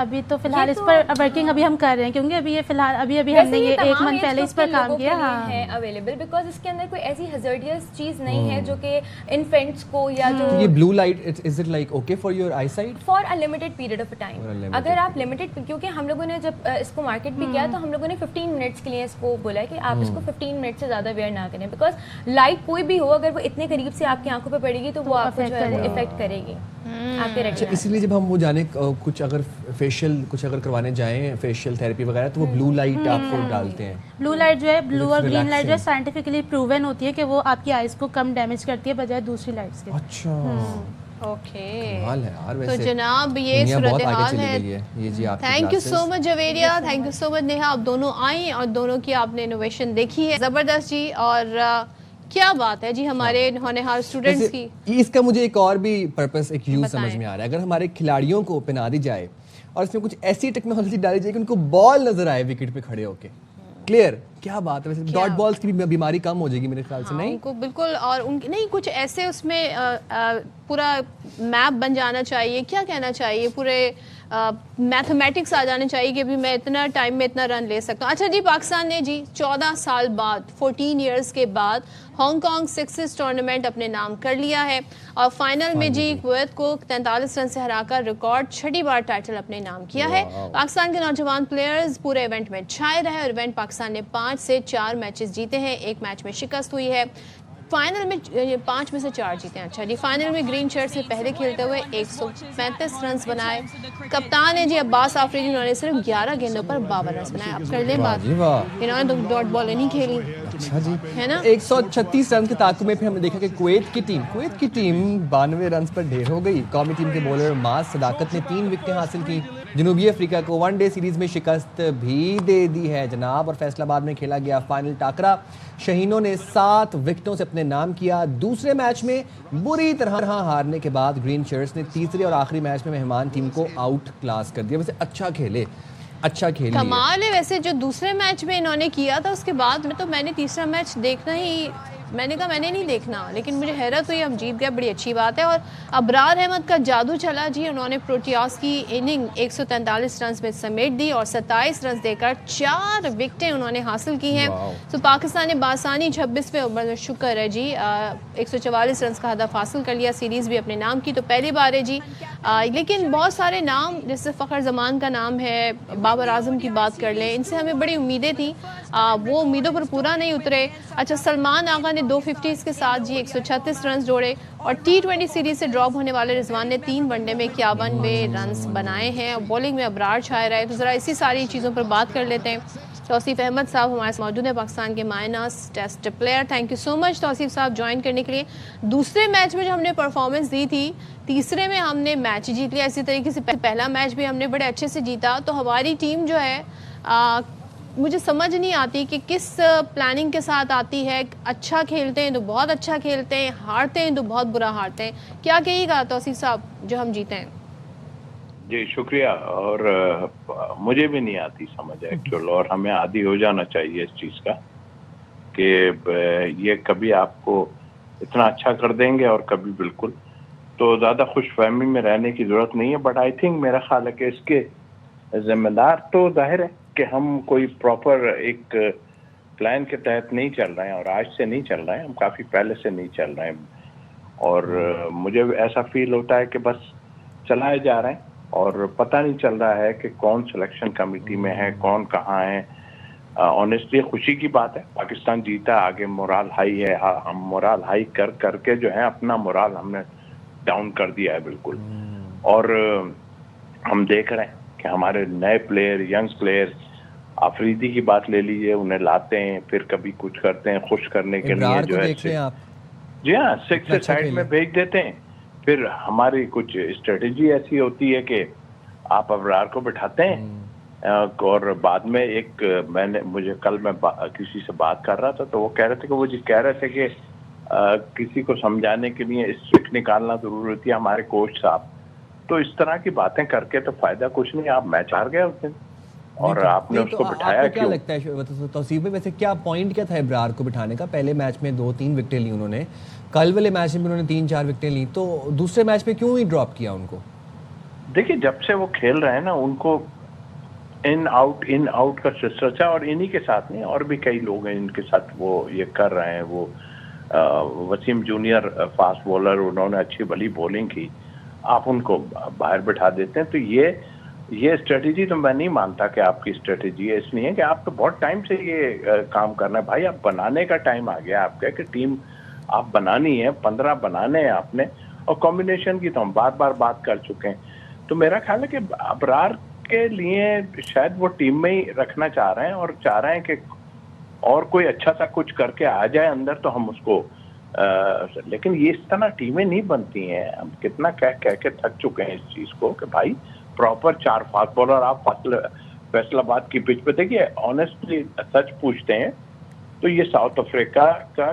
ابھی تو فی الحال اس پر ورکنگ ابھی ہم کر رہے ہیں, کیونکہ ابھی یہ فی الحال ابھی ہم نے یہ 1 منتھ پہلے اس پر کام کیا ہے اویلیبل, بیکاز اس کے اندر کوئی ایسی ہیزارڈیس چیز نہیں ہے جو کہ انفینٹس کو یا جو یہ blue light is it like okay for your eyesight for a limited period of time. اگر آپ لمیٹڈ, کیونکہ ہم لوگوں نے جب اس کو مارکیٹ بھی کیا تو ہم لوگوں نے 15 منٹس کے لیے اس کو بولا ہے کہ آپ اس کو 15 منٹ سے زیادہ ویئر نہ کریں, بیکاز لائٹ کوئی بھی ہو اگر وہ اتنے قریب سے آپ کی آنکھوں پہ پڑے گی تو وہ آپ کو جو ہے وہ افیکٹ کرے گی آپ کے ریٹنا. اس لیے جب ہم وہ جانے کچھ اگر فیشیل کچھ اگر کروانے جائیں فیشیل تھراپی وغیرہ تو وہ بلو لائٹ آپ کو ڈالتے ہیں. بلو لائٹ جو ہے, بلو اور گرین لائٹ جو ہے سائنٹیفکلی پروون ہوتی ہے کہ وہ آپ کی آئیز کو کم ڈیمیج کرتی ہے بجائے دوسری لائٹس کے. اچھا اوکے, تو جناب یہ صورتحال ہے. Thank you so much Javeria, thank you so much Neha, آپ دونوں آئیں اور دونوں کی آپ نے انوویشن دیکھی ہے, زبردست جی. اور کیا بات ہے جی ہمارے ہونہار اسٹوڈنٹس کی. اس کا مجھے ایک اور بھی پرپس ایک یوز سمجھ میں آ رہا ہے. اگر ہمارے کھلاڑیوں کو پہنا دی جائے اور اس میں کچھ ایسی ٹیکنالوجی ڈالی جائے کہ ان کو بال نظر آئے وکٹ پہ کھڑے ہو کے, کلیئر, کیا بات ہے. ویسے ڈاٹ بالز کی بھی بیماری کم ہو جائے گی میرے خیال سے. نہیں ان کو بالکل, اور ان نہیں کچھ ایسے اس میں پورا میپ بن جانا چاہیے, کیا کہنا چاہیے, پورے میتھمیٹکس آ جانے چاہیے کہ ابھی میں اتنا ٹائم میں اتنا رن لے سکتا ہوں. اچھا جی, پاکستان نے جی 14 سال بعد 14 ایئرس کے بعد ہانگ کانگ سکسز ٹورنامنٹ اپنے نام کر لیا ہے اور فائنل میں جی کویت کو 43 رن سے ہرا کر ریکارڈ چھٹی بار ٹائٹل اپنے نام کیا ہے. پاکستان کے نوجوان پلیئرز پورے ایونٹ میں چھائے رہے اور ایونٹ پاکستان نے 5 سے 4 میچز جیتے ہیں, 1 میچ میں شکست ہوئی ہے. فائنل میں 5 میں سے 4 جیتے ہیں. اچھا جی, فائنل میں گرین شرٹ سے پہلے کھیلتے ہوئے 135 رنز بنائے. کپتان ہے جی عباس آفریدی, انہوں نے صرف 11 گیندوں پر 52 رنز بنائے. اب کر لیں بات, انہوں نے تو ڈاٹ بال نہیں کھیلی ہے نا. 136 رن کے تعاقب میں پھر ہم نے دیکھا کہ کویت کی ٹیم 92 رنز پر ڈھیر ہو گئی. قومی ٹیم کے بولر ماز صداقت نے 3 وکٹیں حاصل کی. جنوبی افریقہ کو 1 ڈے سیریز میں شکست بھی دے دی ہے جناب. اور فیصل آباد میں کھیلا گیا فائنل ٹاکرا, شہینوں نے 7 وکٹوں سے اپنے نام کیا. دوسرے میچ میں بری طرح ہارنے کے بعد گرین شرٹس نے تیسرے اور آخری میچ میں مہمان ٹیم کو آؤٹ کلاس کر دیا. ویسے اچھا کھیلی. کمال ہے ویسے جو دوسرے میچ میں انہوں نے کیا تھا, اس کے بعد میں تو میں نے تیسرا میچ دیکھنا ہی, میں نے کہا میں نے نہیں دیکھنا, لیکن مجھے حیرت ہوئی ہم جیت گئے, بڑی اچھی بات ہے. اور ابرار احمد کا جادو چلا جی, انہوں نے پروٹیاز کی اننگ 143 رنز میں سمیٹ دی اور 27 رنز دے کر 4 وکٹیں انہوں نے حاصل کی ہیں. تو پاکستان نے بآسانی 26ویں اوور میں, شکر ہے جی, 144 رنز کا ہدف حاصل کر لیا, سیریز بھی اپنے نام کی. تو پہلی بار ہے جی, لیکن بہت سارے نام جیسے فخر زمان کا نام ہے, بابر اعظم کی بات کر لیں, ان سے ہمیں بڑی امیدیں تھیں, وہ امیدوں پر پورا نہیں اترے. اچھا, سلمان آغا نے 2 50s کے ساتھ جی 136 رنز جوڑے اور T20 سیریز سے ڈراپ ہونے والے رضوان نے 3 ون ڈے میں 51 رنز بنائے ہیں اور بولنگ میں ابرار چھائے رہے. تو ذرا اسی ساری چیزوں پر بات کر لیتے ہیں. توصیف احمد صاحب ہمارے ساتھ موجود ہیں, پاکستان کے minus test player. Thank you so much Tauseef صاحب جوائن کرنے کے لیے. دوسرے میچ میں جو ہم نے پرفارمنس دی تھی, تیسرے میں ہم نے میچ جیت لیا. اسی طریقے سے پہلا میچ بھی ہم نے بڑے اچھے سے جیتا. تو ہماری ٹیم جو ہے مجھے سمجھ نہیں آتی کہ کس پلاننگ کے ساتھ آتی ہے. اچھا کھیلتے ہیں تو بہت اچھا کھیلتے ہیں, ہارتے ہیں تو بہت برا ہارتے ہیں. کیا کہیے گا توصیف صاحب جو ہم جیتے ہیں؟ جی شکریہ. اور مجھے بھی نہیں آتی سمجھ ایکچوئل, اور ہمیں عادی ہو جانا چاہیے اس چیز کا کہ یہ کبھی آپ کو اتنا اچھا کر دیں گے اور کبھی بالکل. تو زیادہ خوش فہمی میں رہنے کی ضرورت نہیں ہے. بٹ آئی تھنک میرا خیال ہے کہ اس کے ذمہ دار تو ظاہر ہے کہ ہم کوئی پراپر ایک پلان کے تحت نہیں چل رہے ہیں, اور آج سے نہیں چل رہے ہیں, ہم کافی پہلے سے نہیں چل رہے ہیں. اور مجھے ایسا فیل ہوتا ہے کہ بس چلائے جا رہے ہیں اور پتہ نہیں چل رہا ہے کہ کون سلیکشن کمیٹی میں ہے, کون کہاں ہے. آنیسٹلی خوشی کی بات ہے, پاکستان جیتا, آگے مورال ہائی ہے. ہم مورال ہائی کر کے جو ہے اپنا مورال ہم نے ڈاؤن کر دیا ہے بالکل. اور ہم دیکھ رہے ہیں کہ ہمارے نئے پلیئر, ینگ پلیئر, آفریدی کی بات لے لیجیے, انہیں لاتے ہیں پھر کبھی کچھ کرتے ہیں خوش کرنے کے لیے جو ہے, جی ہاں, 6 سائڈ میں بھیج دیتے ہیں. پھر ہماری کچھ اسٹریٹجی ایسی ہوتی ہے کہ آپ ابرار کو بٹھاتے ہیں اور بعد میں ایک مجھے کل میں کسی سے بات کر رہا تھا تو وہ کہہ رہے تھے کہ وہ جی کہہ رہے تھے کہ کسی کو سمجھانے کے لیے اسٹرک نکالنا ضروری ہوتی ہے, ہمارے کوچ صاحب. تو اس طرح کی باتیں کر کے تو فائدہ کچھ نہیں. آپ میچ ہار گئے اس دن اور آپ نے اس کو بٹھایا. کیا لگتا ہے توصیف میں ویسے کیا پوائنٹ کیا تھا ابرار کو بٹھانے کا؟ پہلے میچ میں 2-3 وکٹیں لی انہوں نے, کل والے میچ میں انہوں نے 3-4 وکٹیں لی, تو دوسرے میچ میں کیوں ہی ڈراپ کیا ان کو؟ دیکھیے جب سے وہ کھیل رہے ہیں نا, ان کو ان آؤٹ کا سلسلہ, اور انہی کے ساتھ نہیں اور بھی کئی لوگ ہیں ان کے ساتھ وہ یہ کر رہے ہیں. وہ وسیم جونیئر فاسٹ بولر, انہوں نے اچھی بھلی بولنگ کی, آپ ان کو باہر بٹھا دیتے ہیں. تو یہ اسٹریٹجی تو میں نہیں مانتا کہ آپ کی اسٹریٹجی ہے. اس لیے ہے کہ آپ تو بہت ٹائم سے یہ کام کرنا ہے بھائی. آپ بنانے کا ٹائم آ گیا آپ کا کہ ٹیم آپ بنانی ہے, 15 بنانے ہیں آپ نے, اور کمبینیشن کی تو ہم بار بار بات کر چکے ہیں. تو میرا خیال ہے کہ ابرار کے لیے شاید وہ ٹیم میں ہی رکھنا چاہ رہے ہیں اور چاہ رہے ہیں کہ اور کوئی اچھا سا کچھ کر کے آ جائے اندر تو ہم اس کو لیکن یہ اس طرح ٹیمیں نہیں بنتی ہیں. ہم کتنا کہہ کے تھک چکے ہیں اس چیز کو کہ بھائی پراپر 4 فاسٹ بالر آپ فیصل آباد کی پچ پہ دیکھیے. آنیسٹلی سچ پوچھتے ہیں تو یہ ساؤتھ افریقہ کا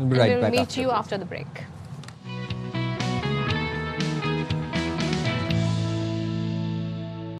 we'll meet you after the break.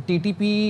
TTP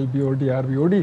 LBOD RBOD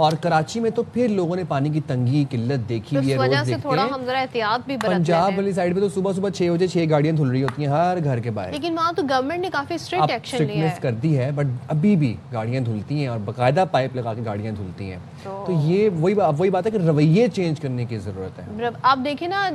اور کراچی میں تو پھر لوگوں نے پانی کی تنگی قلت دیکھی ہوئی ہے, روز دیکھتے ہیں. تھوڑا ہم ذرا احتیاط بھی برت لیتے ہیں. پنجاب والی سائڈ پہ تو صبح صبح 6 بجے 6 گاڑیاں دھل رہی ہوتی ہیں ہر گھر کے باہر, لیکن وہاں تو گورنمنٹ نے کافی اسٹرکٹ ایکشن لیا ہے, کر دی ہے, بٹ ابھی بھی گاڑیاں دھلتی ہیں اور باقاعدہ پائپ لگا کے گاڑیاں دھلتی ہیں. تو یہ وہی بات ہے کہ رویے چینج کرنے کی ضرورت ہے. آپ دیکھیں نا,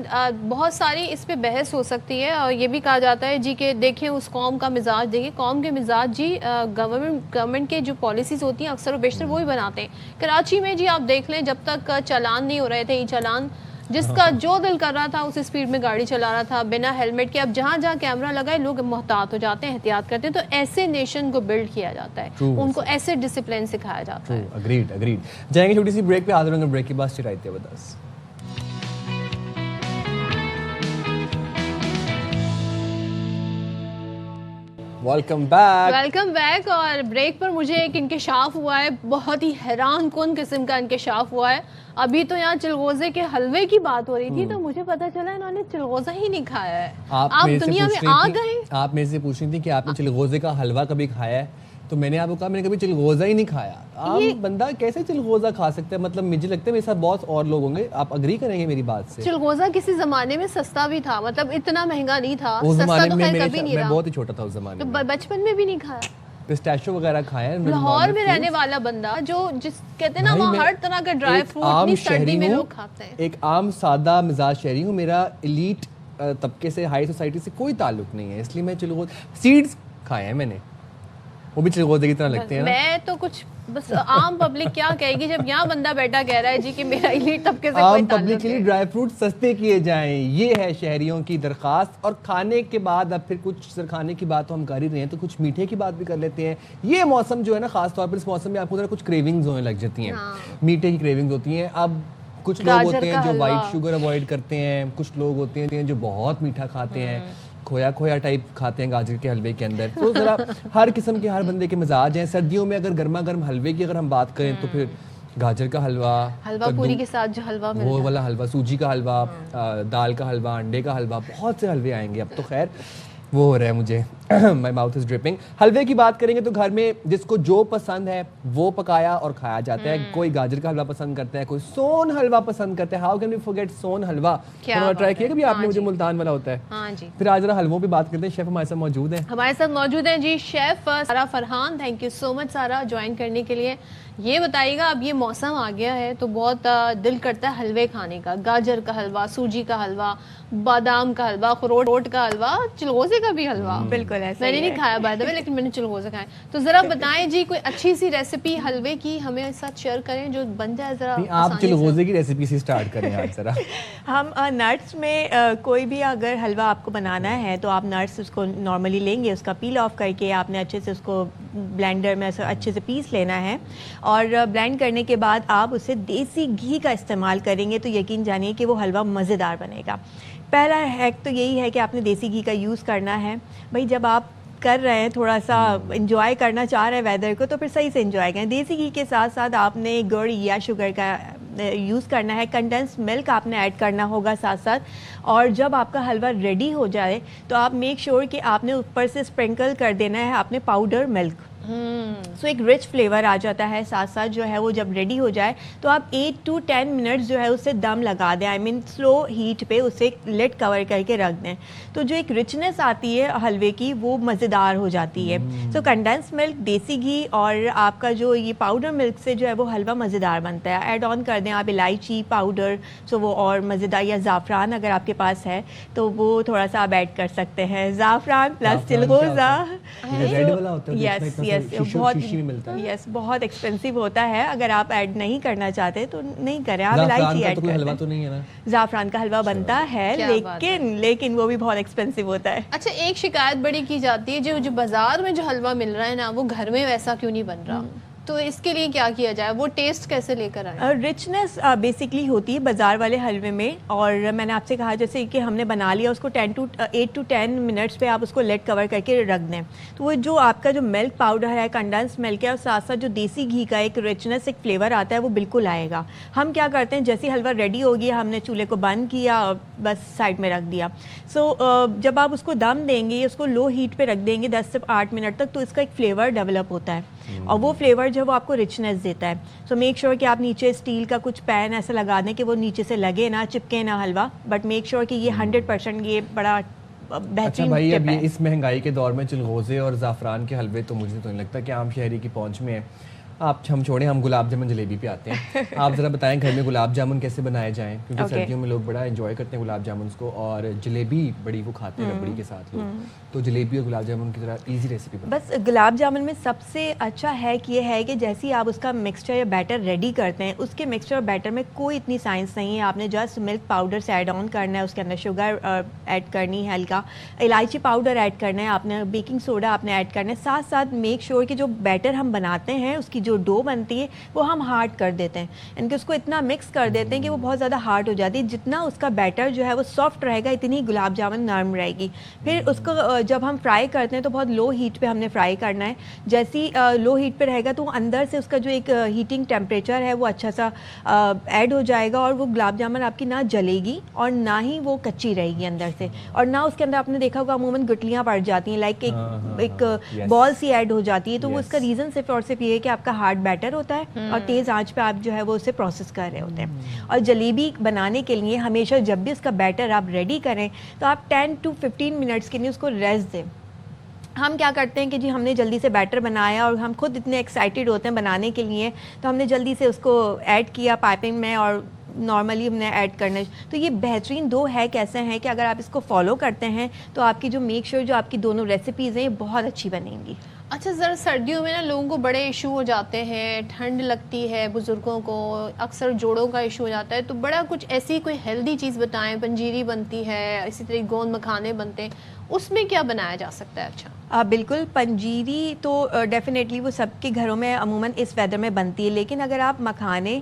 بہت ساری اس پہ بحث ہو سکتی ہے, اور یہ بھی کہا جاتا ہے جی کہ دیکھیں اس قوم کا مزاج, دیکھیں قوم کے مزاج جی گورنمنٹ کے جو پالیسیز ہوتی ہیں اکثر و بیشتر وہی بناتے ہیں. کراچی میں جی آپ دیکھ لیں, جب تک چالان نہیں ہو رہے تھے, ای چالان, جس کا جو دل کر رہا تھا اس اسپیڈ میں گاڑی چلا رہا تھا بنا ہیلمٹ کے. اب جہاں جہاں کیمرہ لگائے لوگ محتاط ہو جاتے ہیں, احتیاط کرتے ہیں. تو ایسے نیشن کو بلڈ کیا جاتا ہے, ان کو ایسے ڈسپلن سکھایا جاتا ہے. اگریڈ. جائیں گے چھوٹی سی بریک پہ, حاضر ہوں گے بریک کے بعد. رہتے ہیں بس. Welcome back. اور بریک پر مجھے ایک انکشاف ہوا ہے, بہت ہی حیران کن قسم کا انکشاف ہوا ہے. ابھی تو یہاں چلغوزے کے حلوے کی بات ہو رہی تھی, تو مجھے پتا چلا انہوں نے چلغوزہ ہی نہیں کھایا ہے. آپ دنیا میں آ گئے. آپ میرے سے پوچھ رہی تھی کہ آپ نے چلغوزے کا حلوہ کبھی کھایا ہے, تو میں نے آپ کو کہا میں نے کبھی چلغوزہ ہی نہیں کھایا. عام بندہ کیسے چلغوزہ کھا سکتا ہے؟ مطلب مجھے لگتا ہے میرے ساتھ بہت اور لوگ ہوں گے, آپ اگری کریں گے میری بات سے. چلغوزہ کسی زمانے میں سستا بھی تھا, مطلب اتنا مہنگا نہیں تھا. سستا تو خیر کبھی نہیں رہا, میں بہت ہی چھوٹا تھا اس زمانے میں. بچپن میں بھی نہیں کھایا. پسٹیشو وغیرہ کھایا ہے. لاہور میں رہنے والا بندہ جو جس کہتے ہیں نا وہاں ہر طرح کا ڈرائی فروٹ اتنی سردی میں لوگ کھاتے ہیں. ایک عام سادہ مزاج شہری ہوں, میرا ایلیٹ طبقے سے, ہائی سوسائٹی سے کوئی تعلق نہیں ہے, اس لیے میں چلغوزہ سیڈز کھائے ہیں میں نے, وہ بھی چلغوزے کی طرح لگتے ہیں. میں تو کچھ بس عام پبلک کیا کہے گی جب یہاں بندہ بیٹھا کہہ رہا ہے جی کہ میرا ایلیٹ طبقے سے کوئی عام تعلق پبلک کے لیے ڈرائی فروٹ سستے کیے جائیں, یہ ہے شہریوں کی درخواست. اور کھانے کے بعد اب پھر کچھ سر کھانے کی بات تو ہم کر ہی رہے ہیں, تو کچھ میٹھے کی بات بھی کر لیتے ہیں. یہ موسم جو ہے نا, خاص طور پر اس موسم میں آپ کو ذرا کچھ کریونگز ہونے لگ جاتی ہیں, میٹھے کی کریونگز ہوتی ہیں. اب کچھ لوگ ہوتے ہیں جو وائٹ شوگر اوائڈ کرتے ہیں, کچھ لوگ ہوتے ہیں جو بہت میٹھا کھاتے ہیں, کھویا ٹائپ کھاتے ہیں گاجر کے حلوے کے اندر. تو ذرا ہر قسم کے ہر بندے کے مزاج ہیں. سردیوں میں اگر گرما گرم حلوے کی اگر ہم بات کریں تو پھر گاجر کا حلوہ پوری کے ساتھ جو حلوہ ملتا ہے, وہ والا حلوہ, سوجی کا حلوہ, دال کا حلوہ, انڈے کا حلوہ, بہت سے حلوے آئیں گے اب تو. خیر وہ ہو رہا ہے مجھے, مائی ماؤتھ از ڈرپنگ. حلوے کی بات کریں گے تو گھر میں جس کو جو پسند ہے وہ پکایا اور کھایا جاتا ہے. کوئی گاجر کا حلوہ پسند کرتا ہے, کوئی سون حلوہ پسند کرتا ہے. How can we forget sohan halwa? Try کیا کبھی آپ نے؟ مجھے ملتان والا ہوتا ہے. ہاں جی. پھر آج ذرا حلووں پہ بات کرتے ہیں. شیف ہمارے ساتھ موجود ہیں. ہمارے ساتھ موجود ہیں جی شیف سارا Farhan. Thank you so much سارا جوائن کرنے کے لیے. یہ بتائیے گا, اب یہ موسم آ گیا ہے تو بہت دل کرتا ہے حلوے کھانے کا. گاجر کا حلوہ, سوجی کا حلوہ, بادام کا حلوہ, اخروٹ کا حلوہ, چلغوزے کا بھی حلوہ. بالکل ایسا میں نے نہیں کھایا بائی دا وے, لیکن میں نے چلغوزے کھائے. تو ذرا بتائیں جی کوئی اچھی سی ریسیپی حلوے کی ہمیں ساتھ شیئر کریں جو بن جائے. ذرا آپ چلغوزے کی ریسیپی سے سٹارٹ کریں آج ذرا. ہم نٹس میں کوئی بھی اگر حلوہ آپ کو بنانا ہے تو آپ نٹس اس کو نارملی لیں گے, اس کا پیل آف کر کے آپ نے اچھے سے اس کو بلینڈر میں اچھے سے پیس لینا ہے. اور بلینڈ کرنے کے بعد آپ اسے دیسی گھی کا استعمال کریں گے تو یقین جانیے کہ وہ حلوہ مزیدار بنے گا. پہلا ہیک تو یہی ہے کہ آپ نے دیسی گھی کا یوز کرنا ہے. بھائی جب آپ کر رہے ہیں تھوڑا سا انجوائے کرنا چاہ رہے ہیں ویدر کو, تو پھر صحیح سے انجوائے کریں. دیسی گھی کے ساتھ ساتھ آپ نے گڑ یا شوگر کا یوز کرنا ہے. کنڈنس ملک آپ نے ایڈ کرنا ہوگا ساتھ ساتھ. اور جب آپ کا حلوہ ریڈی ہو جائے تو آپ میک شیور کہ آپ نے اوپر سے اسپرنکل کر دینا ہے آپ نے پاؤڈر ملک. سو ایک رچ فلیور آ جاتا ہے. ساتھ ساتھ جو ہے وہ جب ریڈی ہو جائے تو آپ 8 to 10 منٹس جو ہے اسے دم لگا دیں. آئی مین سلو ہیٹ پہ اسے لڈ کور کر کے رکھ دیں. تو جو ایک رچنس آتی ہے حلوے کی وہ مزیدار ہو جاتی ہے. سو کنڈنس ملک, دیسی گھی اور آپ کا جو یہ پاؤڈر ملک سے جو ہے وہ حلوہ مزیدار بنتا ہے. ایڈ آن کر دیں آپ الائچی پاؤڈر, سو وہ اور مزیدار, یا زعفران اگر آپ کے پاس ہے تو وہ تھوڑا سا آپ ایڈ کر سکتے ہیں. زعفران پلس چلغوزہ. یس بہت ایکسپینسو ہوتا ہے. اگر آپ ایڈ نہیں کرنا چاہتے تو نہیں کریں, آپ الائچی ایڈ کریں. زعفران کا حلوہ بنتا ہے لیکن وہ بھی بہت ایکسپینسو ہوتا ہے. اچھا, ایک شکایت بڑی کی جاتی ہے جو بازار میں جو حلوہ مل رہا ہے نا, وہ گھر میں ویسا کیوں نہیں بن رہا؟ تو اس کے لیے کیا کیا جائے, وہ ٹیسٹ کیسے لے کر آئے؟ رچنس بیسکلی ہوتی ہے بازار والے حلوے میں. اور میں نے آپ سے کہا جیسے کہ ہم نے بنا لیا اس کو 8 to 10 منٹس پہ آپ اس کو لیٹ کور کر کے رکھ دیں. تو وہ جو آپ کا جو ملک پاؤڈر ہے, کنڈنس ملک ہے, اور ساتھ ساتھ جو دیسی گھی کا ایک رچنس ایک فلیور آتا ہے وہ بالکل آئے گا. ہم کیا کرتے ہیں, جیسے حلوہ ریڈی ہو گیا ہم نے چولہے کو بند کیا اور بس سائڈ میں رکھ دیا. سو جب آپ اس کو دم دیں گے, اس کو لو ہیٹ پہ رکھ دیں گے 10 سے 8 منٹ تک, تو اس کا ایک فلیور ڈیولپ ہوتا ہے. اور وہ فلیور جو ہے وہ آپ کو رچنس دیتا ہے. سو میک شیور کہ آپ نیچے اسٹیل کا کچھ پین ایسا لگا دیں کہ وہ نیچے سے لگے نہ چپکے نہ حلوہ, بٹ میک شیور کہ یہ 100% یہ بڑا بہترین. اچھا بھائی, اب یہ اس مہنگائی کے دور میں چلغوزے اور زعفران کے حلوے تو مجھے تو نہیں لگتا کہ عام شہری کی پہنچ میں ہے. آپ ہم چھوڑیں, ہم گلاب جامن جلیبی پہ آتے ہیں. آپ ذرا بتائیں گھر میں گلاب جامن کیسے بنائے جائیں, کیونکہ سردیوں میں لوگ بڑا انجوائے کرتے ہیں گلاب جامن کو, اور جلیبی بڑی وہ کھاتے ہیں ربڑی کے ساتھ لوگ. تو جلیبی اور گلاب جامن کی ذرا ایزی ریسیپی بس گلاب جامن میں سب سے اچھا ہے کہ یہ ہے کہ جیسے آپ اس کا مکسچر یا بیٹر ریڈی کرتے ہیں, اس کے مکسچر اور بیٹر میں کوئی اتنی سائنس نہیں ہے. آپ نے جسٹ ملک پاؤڈر سے ایڈ آن کرنا ہے, اس کے اندر شوگر ایڈ کرنی ہے, ہلکا الائچی پاؤڈر ایڈ کرنا ہے, آپ نے بیکنگ سوڈا آپ نے ایڈ کرنا ہے. ساتھ ساتھ میک شیور کہ جو بیٹر ہم بناتے ہیں اس کی جو ڈو بنتی ہے وہ ہم ہارڈ کر دیتے ہیں, یعنی کہ اس کو اتنا مکس کر دیتے ہیں کہ وہ بہت زیادہ ہارڈ ہو جاتی ہے. جتنا اس کا بیٹر جو ہے وہ سافٹ رہے گا اتنی گلاب جامن نرم رہے گی. پھر اس کو جب ہم فرائی کرتے ہیں تو بہت لو ہیٹ پہ ہم نے فرائی کرنا ہے. جیسی لو ہیٹ پہ رہے گا تو اندر سے اس کا جو ایک ہیٹنگ ٹیمپریچر ہے وہ اچھا سا ایڈ ہو جائے گا, اور وہ گلاب جامن آپ کی نہ جلے گی اور نہ ہی وہ کچی رہے گی اندر سے, اور نہ اس کے اندر آپ نے دیکھا ہوگا عموماً گٹلیاں پڑ جاتی ہیں, لائک ایک بال سی ایڈ ہو جاتی ہے. تو وہ اس کا ریزن صرف اور صرف یہ ہے کہ آپ کا ہارڈ بیٹر ہوتا ہے اور تیز آنچ پہ آپ جو ہے وہ اسے پروسیس کر رہے ہوتے ہیں. اور جلیبی بنانے کے لیے ہمیشہ جب بھی اس کا بیٹر آپ ریڈی کریں تو آپ 10 to 15 منٹس کے لیے اس کو ریسٹ دیں. ہم کیا کرتے ہیں کہ جی ہم نے جلدی سے بیٹر بنایا اور ہم خود اتنے ایکسائٹیڈ ہوتے ہیں بنانے کے لیے, تو ہم نے جلدی سے اس کو ایڈ کیا پائپنگ میں اور نارملی ہم نے ایڈ کرنا. تو یہ بہترین دو ہے کیسے ہیں کہ اگر آپ اس کو فالو کرتے ہیں تو آپ کی جو میک شیور جو آپ کی دونوں ریسیپیز ہیں یہ بہت اچھی بنیں گی. اچھا ذرا سردیوں میں نا لوگوں کو بڑے ایشو ہو جاتے ہیں, ٹھنڈ لگتی ہے, بزرگوں کو اکثر جوڑوں کا ایشو ہو جاتا ہے, تو بڑا کچھ ایسی کوئی ہیلدی چیز بتائیں. پنجیری بنتی ہے, اسی طرح گوند مکھانے بنتے ہیں, اس میں کیا بنایا جا سکتا ہے؟ اچھا بالکل, پنجیری تو ڈیفینیٹلی وہ سب کے گھروں میں عموماً اس ویدر میں بنتی ہے, لیکن اگر آپ مکھانے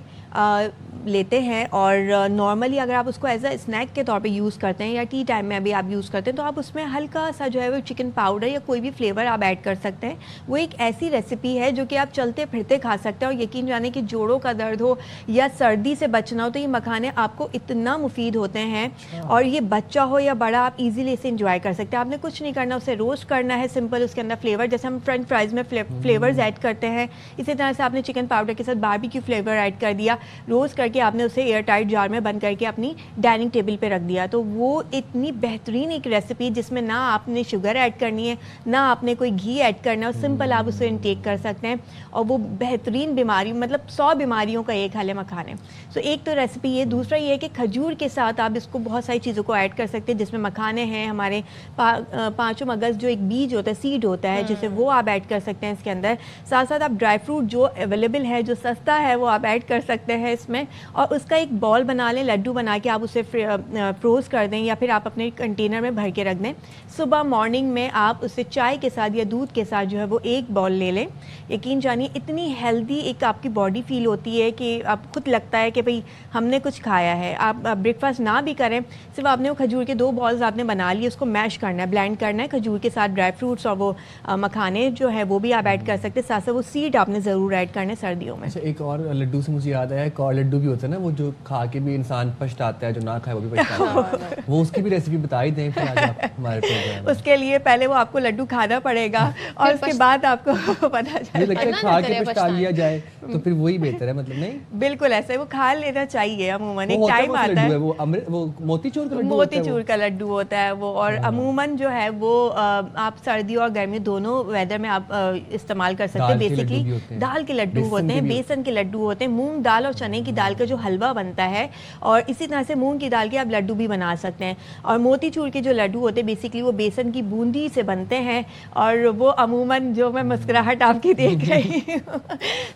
لیتے ہیں اور نارملی اگر آپ اس کو ایز اے اسنیک کے طور پہ یوز کرتے ہیں یا ٹی ٹائم میں بھی آپ یوز کرتے ہیں تو آپ اس میں ہلکا سا جو ہے وہ چکن پاؤڈر یا کوئی بھی فلیور آپ ایڈ کر سکتے ہیں. وہ ایک ایسی ریسیپی ہے جو کہ آپ چلتے پھرتے کھا سکتے ہیں, اور یقین جانے کہ جوڑوں کا درد ہو یا سردی سے بچنا ہو تو یہ مکھانے آپ کو اتنا مفید ہوتے ہیں, اور یہ بچہ ہو یا بڑا آپ ایزیلی اسے انجوائے کر سکتے ہیں. آپ نے کچھ نہیں کرنا, اسے روسٹ کرنا ہے سمپل, اس کے اندر فلیور جیسے ہم فرینچ فرائز میں فلیورز ایڈ کرتے ہیں اسی طرح سے آپ نے چکن پاؤڈر کے ساتھ باربیکیو فلیور ایڈ کر دیا, روسٹ کر کے آپ نے اسے ایئر ٹائٹ جار میں بند کر کے اپنی ڈائننگ ٹیبل پہ رکھ دیا. تو وہ اتنی بہترین ایک ریسیپی جس میں نہ آپ نے شوگر ایڈ کرنی ہے نہ آپ نے کوئی گھی ایڈ کرنا ہے, اور سمپل آپ اسے انٹیک کر سکتے ہیں, اور وہ بہترین بیماری مطلب 100 بیماریوں کا ایک حل ہے مکھانے. سو ایک تو ریسیپی یہ, دوسرا یہ ہے کہ کھجور کے ساتھ آپ اس کو بہت ساری چیزوں کو ایڈ کر سکتے ہیں, جس میں مکھانے ہیں ہمارے 5 مغز جو ایک بیج ہوتا ہے, سیڈ ہوتا ہے, جسے وہ آپ ایڈ کر سکتے ہیں اس کے اندر. ساتھ ساتھ آپ ڈرائی فروٹ جو اویلیبل ہے جو سستا ہے وہ آپ ایڈ کر سکتے ہیں اس میں, اور اس کا ایک بال بنا لیں, لڈو بنا کے آپ اسے فروز کر دیں یا پھر آپ اپنے کنٹینر میں بھر کے رکھ دیں. صبح مارننگ میں آپ اسے چائے کے ساتھ یا دودھ کے ساتھ جو ہے وہ ایک بال لے لیں. یقین جانیے اتنی ہیلدی ایک آپ کی باڈی فیل ہوتی ہے کہ آپ خود لگتا ہے کہ بھئی ہم نے کچھ کھایا ہے. آپ بریک فاسٹ نہ بھی کریں, صرف آپ نے وہ کھجور کے 2 بالز آپ نے بنا لیے, اس کو میش کرنا ہے, بلینڈ کرنا ہے کھجور کے ساتھ ڈرائی فروٹس اور وہ مکھانے جو ہے وہ بھی آپ ایڈ کر سکتے ہیں. ساتھ ساتھ وہ سیڈ آپ نے ضرور ایڈ کرنے سردیوں میں. اچھا ایک اور لڈو سے مجھے یاد آیا, ایک اور لڈو بھی ہوتا ہے نا وہ جو کھا کے بھی انسان پچھتاتا ہے, جو نہ کھائے وہ بھی پچھتاتا ہے, وہ اس کی بھی ریسیپی بتا ہی دیں پھر آج آپ ہمارے پروگرام. اس کے لیے پہلے وہ آپ کو لڈو کھانا پڑے گا اور اس کے بعد آپ کو پتا چلے لگتا ہے کھا کے پچھتا لیا جائے تو پھر وہی بہتر ہے, مطلب نہیں بالکل ایسے وہ کھا لینا چاہیے عموماً. ایک ٹائم آتا ہے وہ موتی چور کا لڈو ہوتا ہے وہ, اور عموماً جو ہے وہ آپ سردی اور گرمی دونوں ویدر میں آپ استعمال کر سکتے ہیں. بیسکلی دال کے لڈو ہوتے ہیں, بیسن کے لڈو ہوتے ہیں, مونگ دال اور چنے کی دال کا جو حلوہ بنتا ہے, اور اسی طرح سے مونگ کی دال کے آپ لڈو بھی بنا سکتے ہیں. اور موتی چور کے جو لڈو ہوتے ہیں بیسکلی وہ بیسن کی بوندی سے بنتے ہیں, اور وہ عموماً جو میں مسکراہٹ آپ کی دیکھ رہی ہوں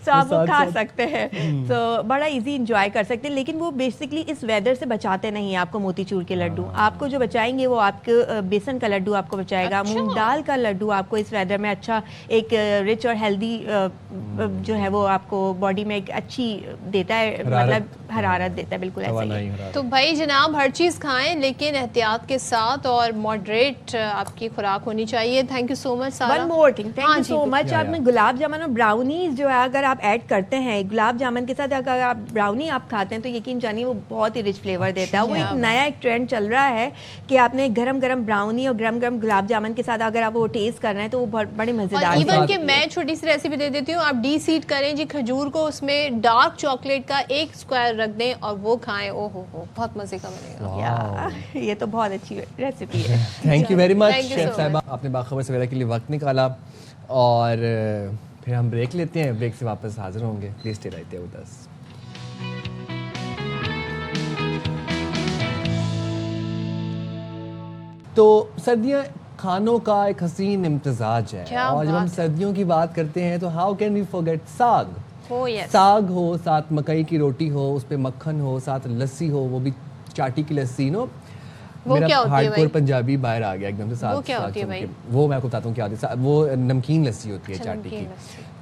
سو آپ وہ کھا سکتے ہیں, تو بڑا ایزی انجوائے کر سکتے ہیں. لیکن وہ بیسکلی اس ویدر سے بچاتے نہیں آپ کو موتی چور کے لڈو. آپ کو جو بچائیں گے وہ آپ کے بیسن کا لڈو آپ کو بچائے گا. مونگ دال کا لڈو آپ کو اس ویدر میں اچھا ایک رچ اور ہیلدی جو ہے وہ آپ کو باڈی میں ایک اچھی دیتا ہے, مطلب حرارت دیتا ہے, بالکل ایسا ہی. تو بھائی جناب ہر چیز کھائیں لیکن احتیاط کے ساتھ اور ماڈریٹ آپ کی خوراک ہونی چاہیے. Thank you so much Sara. One more thing, thank you so much. آپ میں گلاب جامن اور براؤنیز جو ہے اگر آپ ایڈ کرتے ہیں گلاب جامن کے ساتھ, اگر آپ براؤنی آپ کھاتے ہیں تو یقین جانیے وہ بہت ہی رچ فلیور دیتا ہے. وہ ایک نیا ایک ٹرینڈ چل رہا ہے کہ آپ نے گرم گرم براؤنی اور گرم گرم گلاب جامن کے ساتھ اگر آپ وہ ٹیسٹ کر رہے ہیں تو وہ بڑے مزیدار ہے. ایون کہ میں چھوٹی سی ریسیپی دے دیتی ہوں, آپ ڈی سیڈ کریں جی کھجور کو, اس میں ڈارک چاکلیٹ کا 1 اسکوائر رکھ دیں اور وہ کھائیں. او ہو بہت مزے کا بنے گا. یہ تو بہت اچھی ریسیپی ہے. Thank you very much chef صاحبہ, آپ نے باخبر سویرا کے لیے وقت نکالا. اور پھر ہم بریک لیتے ہیں, بریک سے واپس حاضر ہوں گے. پلیز اسٹے رہتے ود اس. تو سردیاں کھانوں کا ایک حسین امتزاج ہے, اور جب ہم سردیوں کی بات کرتے ہیں تو ہاؤ کین وی فارگیٹ ساگ. ساگ ہو, ساتھ مکئی کی روٹی ہو, اس پہ مکھن ہو, ساتھ لسی ہو, وہ بھی چاٹی کی لسی. نو میرا ہارڈ کور پنجابی باہر آ گیا ایک دم سے. ساتھ وہ میں آپ کو بتاتا ہوں کیا ہوتی ہے. وہ نمکین لسی ہوتی ہے چاٹی کی.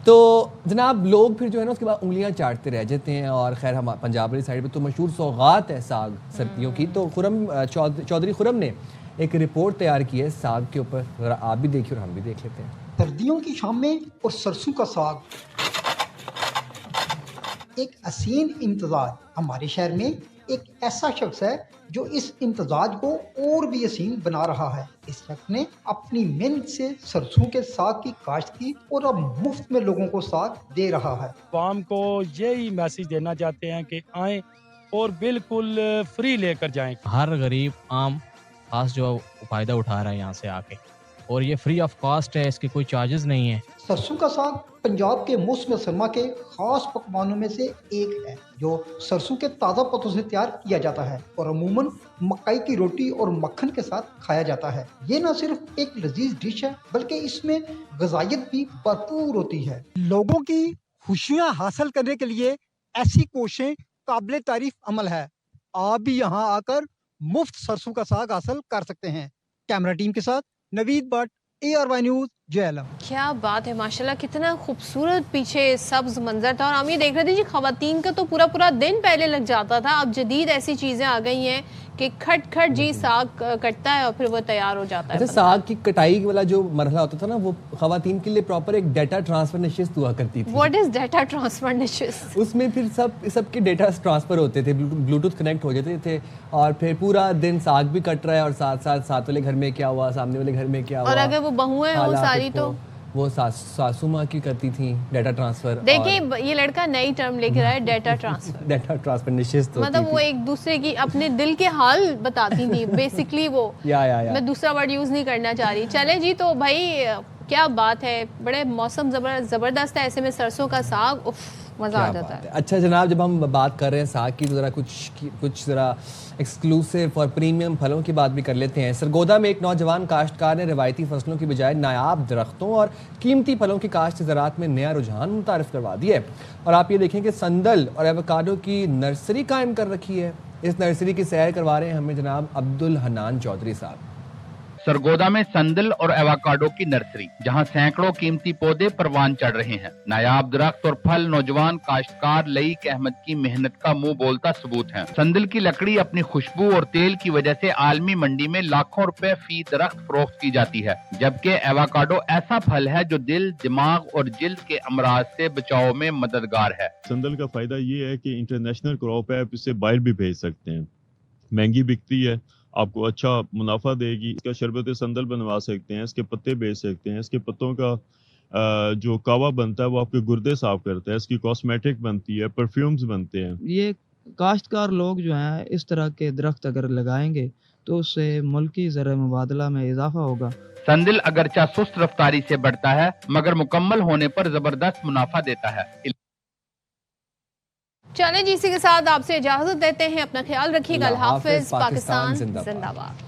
تو جناب لوگ پھر جو ہے نا اس کے بعد انگلیاں چاٹتے رہ جاتے ہیں. اور خیر ہم پنجاب والی سائڈ پہ تو مشہور سوغات ہے ساگ سردیوں کی. تو چودھری خرم نے ایک رپورٹ تیار کی ہے ساگ کے اوپر, ذرا آپ بھی دیکھیے اور ہم بھی دیکھ لیتے ہیں. سردیوں کی شام میں اور سرسوں کا ساگ ایک حسین امتزاج. ہمارے شہر میں ایک ایسا شخص ہے جو اس امتزاج کو اور بھی حسین بنا رہا ہے. اس شخص نے اپنی محنت سے سرسوں کے ساگ کی کاشت کی اور اب مفت میں لوگوں کو ساگ دے رہا ہے. عوام کو یہی میسج دینا چاہتے ہیں کہ آئیں اور بالکل فری لے کر جائیں. ہر غریب عام خاص جو فائدہ اٹھا رہا ہے یہاں سے آ کے, اور یہ فری آف کاسٹ ہے, اس کے کوئی چارجز نہیں ہیں. سرسوں کا ساگ پنجاب کے موسم سرما کے خاص پکوانوں میں سے ایک ہے جو سرسوں کے تازہ پتوں سے تیار کیا جاتا ہے اور عموماً مکئی کی روٹی اور مکھن کے ساتھ کھایا جاتا ہے. یہ نہ صرف ایک لذیذ ڈش ہے بلکہ اس میں غذائیت بھی بھرپور ہوتی ہے. لوگوں کی خوشیاں حاصل کرنے کے لیے ایسی کوششیں قابل تعریف عمل ہے. آپ بھی یہاں آ کر مفت سرسوں کا ساگ حاصل کر سکتے ہیں. کیمرہ ٹیم کے ساتھ نوید بٹ, ARY نیوز, جہلم. کیا بات ہے, ماشاءاللہ کتنا خوبصورت پیچھے سبز منظر تھا. اور ہم یہ دیکھ رہے تھے جی خواتین کا تو پورا دن پہلے لگ جاتا تھا. اب جدید ایسی چیزیں آ گئی ہیں کہ کھٹ جی ساگ کٹتا ہے اور پھر وہ تیار ہو جاتا ہے. ساگ کی کٹائی والا جو مرحلہ ہوتا تھا نا, وہ خواتین کے لیے پراپر ایک ڈیٹا ٹرانسفر نشست ہوا کرتی تھی. واٹ از ڈیٹا ٹرانسفر نشست؟ اس میں پھر سب کے ڈیٹا ٹرانسفر ہوتے تھے, بلوٹوتھ کنیکٹ ہو جاتے تھے, اور پھر پورا دن ساگ بھی کٹ رہا ہے اور ساتھ والے گھر میں کیا ہوا, سامنے والے گھر میں کیا ہوا. اور اگر وہ بہویں وہ ساری تو وہ ساسو ماں کی کرتی تھیں ڈیٹا ٹرانسفر. دیکھیں یہ لڑکا نئی ٹرم لے کے رہا ہے, ڈیٹا ٹرانسفر. ڈیٹا ٹرانسفر نشست ہوتی مطلب وہ ایک دوسرے کی اپنے دل کے حال بتاتی تھی بیسکلی. وہ میں دوسرا ورڈ یوز نہیں کرنا چاہ رہی. چلے جی, تو بھائی کیا بات ہے, بڑے موسم زبردست ہے, ایسے میں سرسوں کا ساگ مزہ آ جاتا ہے. اچھا جناب, جب ہم بات کر رہے ہیں ساگ کی تو ذرا کچھ ذرا ایکسکلوسیو اور پریمیم پھلوں کی بات بھی کر لیتے ہیں. سرگودا میں ایک نوجوان کاشتکار نے روایتی فصلوں کی بجائے نایاب درختوں اور قیمتی پھلوں کی کاشت زراعت میں نیا رجحان متعارف کروا دیا ہے. اور آپ یہ دیکھیں کہ سندل اور ایووکاڈو کی نرسری قائم کر رکھی ہے. اس نرسری کی سیر کروا رہے ہیں ہمیں جناب عبدالحنان چودھری صاحب. سرگودا میں سندل اور ایووکاڈو کی نرسری, جہاں سینکڑوں قیمتی پودے پروان چڑھ رہے ہیں. نایاب درخت اور پھل نوجوان کاشتکار لئیک احمد کی محنت کا منہ بولتا ثبوت ہیں. سندل کی لکڑی اپنی خوشبو اور تیل کی وجہ سے عالمی منڈی میں لاکھوں روپے فی درخت فروخت کی جاتی ہے, جبکہ ایووکاڈو ایسا پھل ہے جو دل, دماغ اور جلد کے امراض سے بچاؤ میں مددگار ہے. سندل کا فائدہ یہ ہے کہ انٹرنیشنل کراپ ہے, آپ اسے باہر بھی بھیج سکتے ہیں. مہنگی بکتی ہے, آپ کو اچھا منافع دے گی. اس کا شربت سندل بنوا سکتے ہیں, اس کے پتے بیچ سکتے ہیں. اس کے پتوں کا جو کاوا بنتا ہے وہ آپ کے گردے صاف کرتا ہے. اس کی کاسمیٹک بنتی ہے, پرفیومز بنتے ہیں. یہ کاشتکار لوگ جو ہیں اس طرح کے درخت اگر لگائیں گے تو اس سے ملکی زرعی مبادلہ میں اضافہ ہوگا. سندل اگرچہ سست رفتاری سے بڑھتا ہے مگر مکمل ہونے پر زبردست منافع دیتا ہے. چلیں جی, اسی کے ساتھ آپ سے اجازت دیتے ہیں. اپنا خیال رکھیے گا. اللہ حافظ. پاکستان زندہ باد.